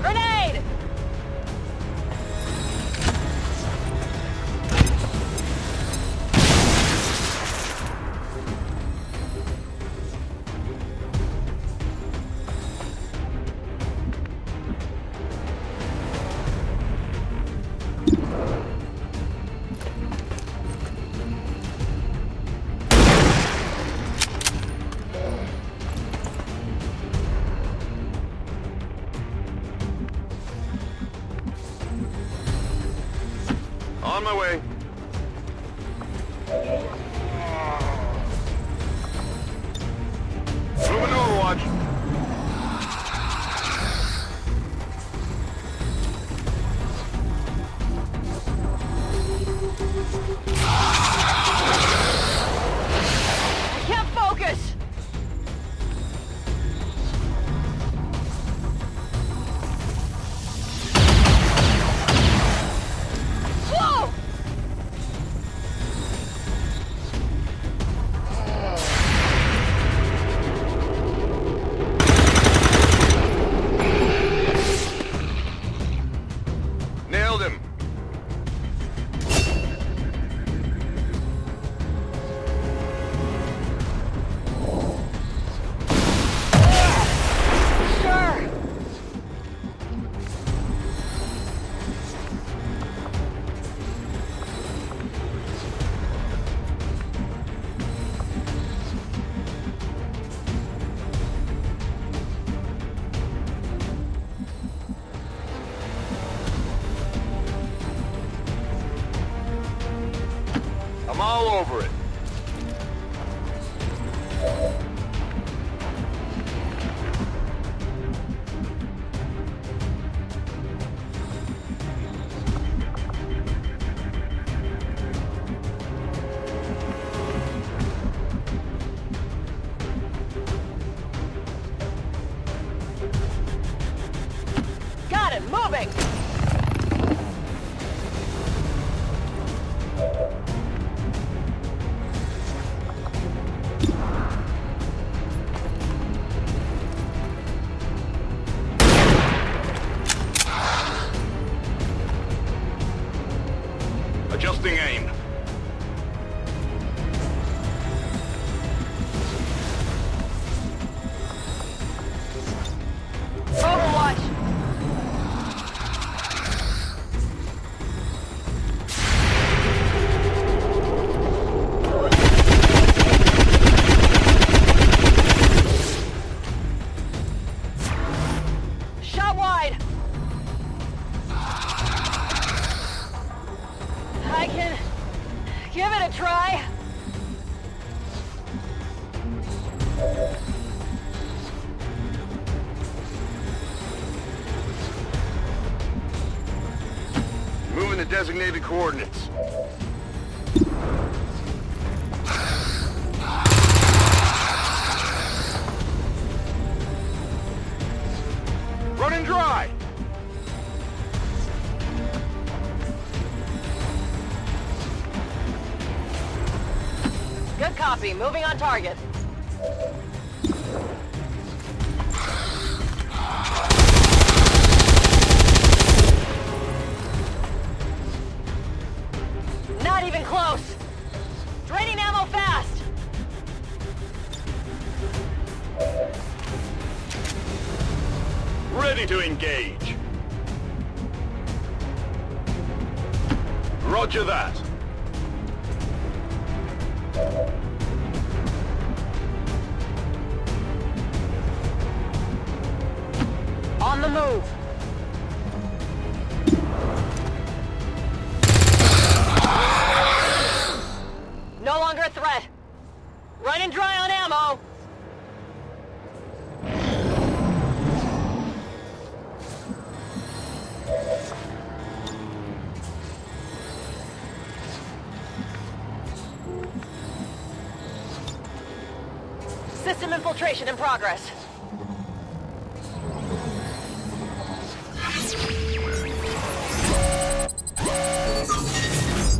Grenade! On my way. Moving to Overwatch. I can't focus. Whoa! Nailed him. Sure. I'm all over it. Got it, moving. to designated coordinates. Running dry! Good copy. Moving on target. Not even close. Draining ammo fast. Ready to engage. Roger that. On the move. No longer a threat. Running dry on ammo. System infiltration in progress.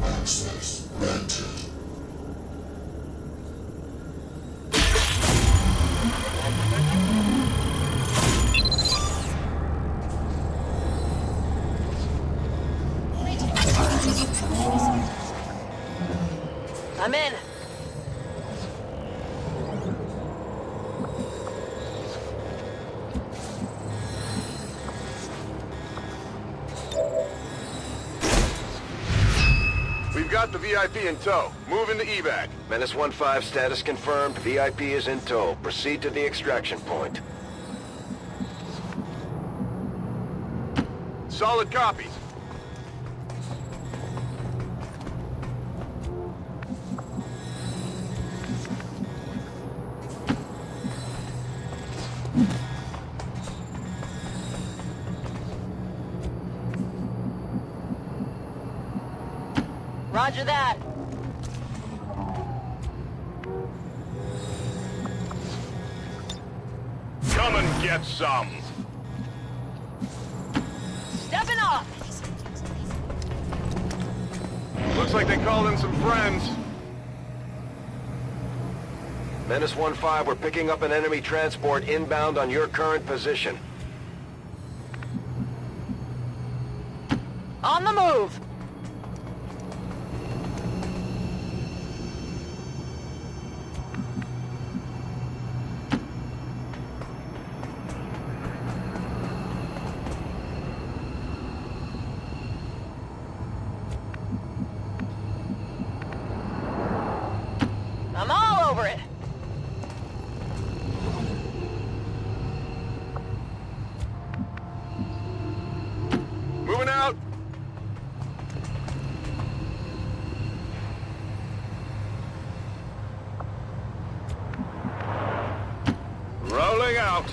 Access granted. I'm in. We've got the VIP in tow. Move into evac. Menace 1-5 status confirmed. VIP is in tow. Proceed to the extraction point. Solid copy. Roger that. Come and get some. Stepping up. Looks like they called in some friends. Menace 1-5, we're picking up an enemy transport inbound on your current position. On the move. I'm all over it. Moving out. Rolling out.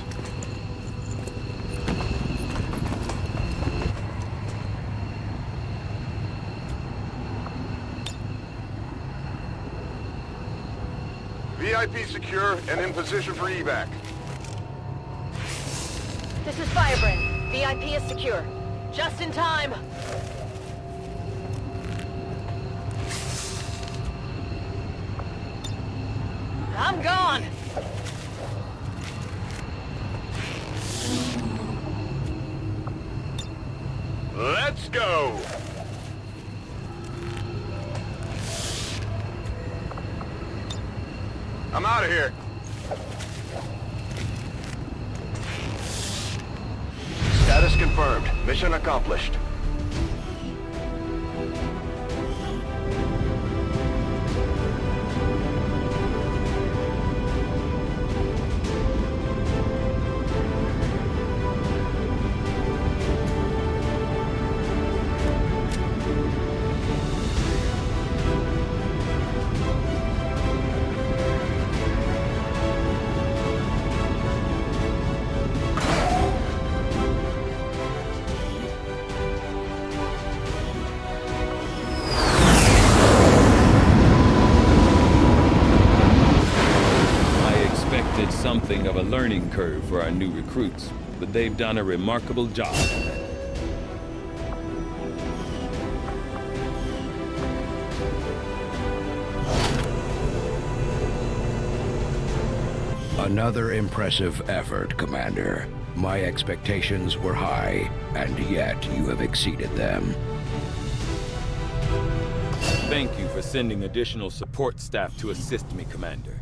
VIP secure and in position for evac. This is Firebrand. VIP is secure. Just in time. I'm gone. Let's go. I'm out of here. Status confirmed. Mission accomplished. something of a learning curve for our new recruits, but they've done a remarkable job. Another impressive effort, Commander. My expectations were high, and yet you have exceeded them. Thank you for sending additional support staff to assist me, Commander.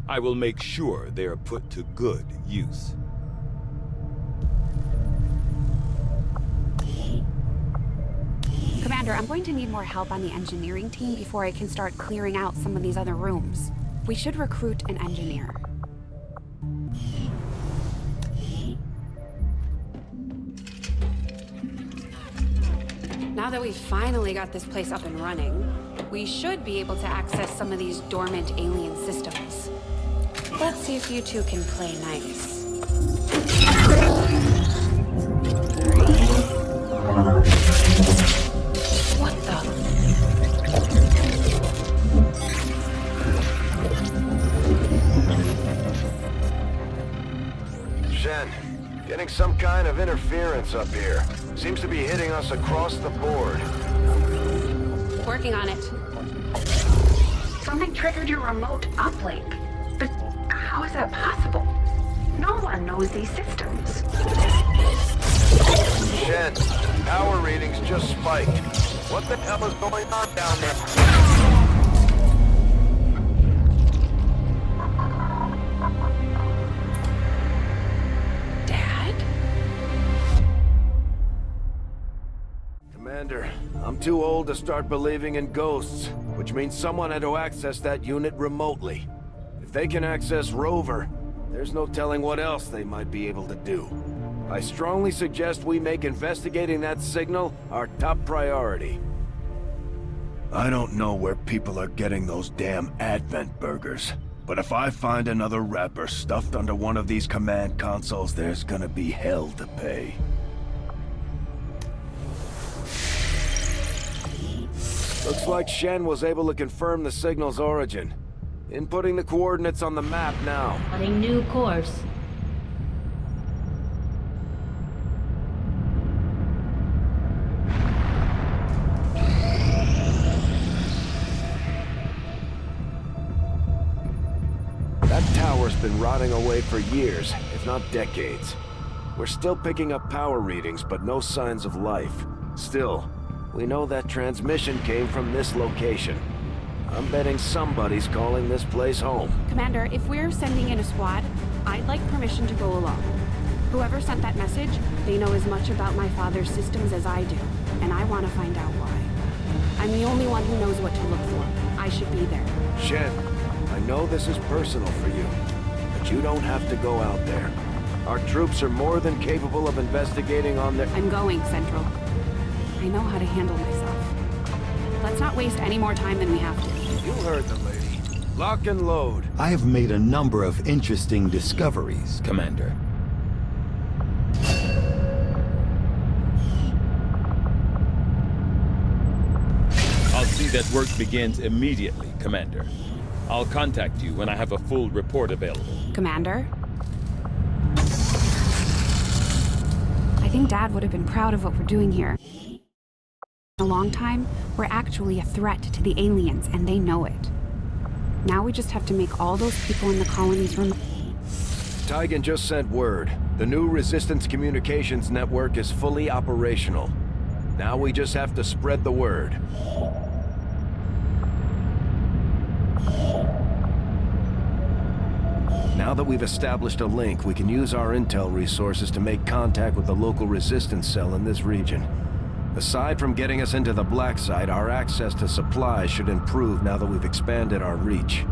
I will make sure they are put to good use. Commander, I'm going to need more help on the engineering team before I can start clearing out some of these other rooms. We should recruit an engineer. Now that we've finally got this place up and running, we should be able to access some of these dormant alien systems. Let's see if you two can play nice. What the? Shen, getting some kind of interference up here. Seems to be hitting us across the board. Working on it. Something triggered your remote uplink. But how is that possible? No one knows these systems. Shen, power readings just spiked. What the hell is going on down there? Commander, I'm too old to start believing in ghosts, which means someone had to access that unit remotely. If they can access Rover, there's no telling what else they might be able to do. I strongly suggest we make investigating that signal our top priority. I don't know where people are getting those damn Advent burgers, but if I find another wrapper stuffed under one of these command consoles, there's gonna be hell to pay. Looks like Shen was able to confirm the signal's origin. Inputting the coordinates on the map now. Plotting new course. That tower's been rotting away for years, if not decades. We're still picking up power readings, but no signs of life. Still, we know that transmission came from this location. I'm betting somebody's calling this place home. Commander, if we're sending in a squad, I'd like permission to go along. Whoever sent that message, they know as much about my father's systems as I do, and I want to find out why. I'm the only one who knows what to look for. I should be there. Shen, I know this is personal for you, but you don't have to go out there. Our troops are more than capable of investigating on their— I'm going, Central. I know how to handle myself. Let's not waste any more time than we have to. You heard the lady. Lock and load. I have made a number of interesting discoveries, Commander. I'll see that work begins immediately, Commander. I'll contact you when I have a full report available. Commander? I think Dad would have been proud of what we're doing here. In a long time, we're actually a threat to the aliens, and they know it. Now we just have to make all those people in the colonies Tygan just sent word. The new Resistance communications network is fully operational. Now we just have to spread the word. Now that we've established a link, we can use our intel resources to make contact with the local resistance cell in this region. Aside from getting us into the black site, our access to supplies should improve now that we've expanded our reach.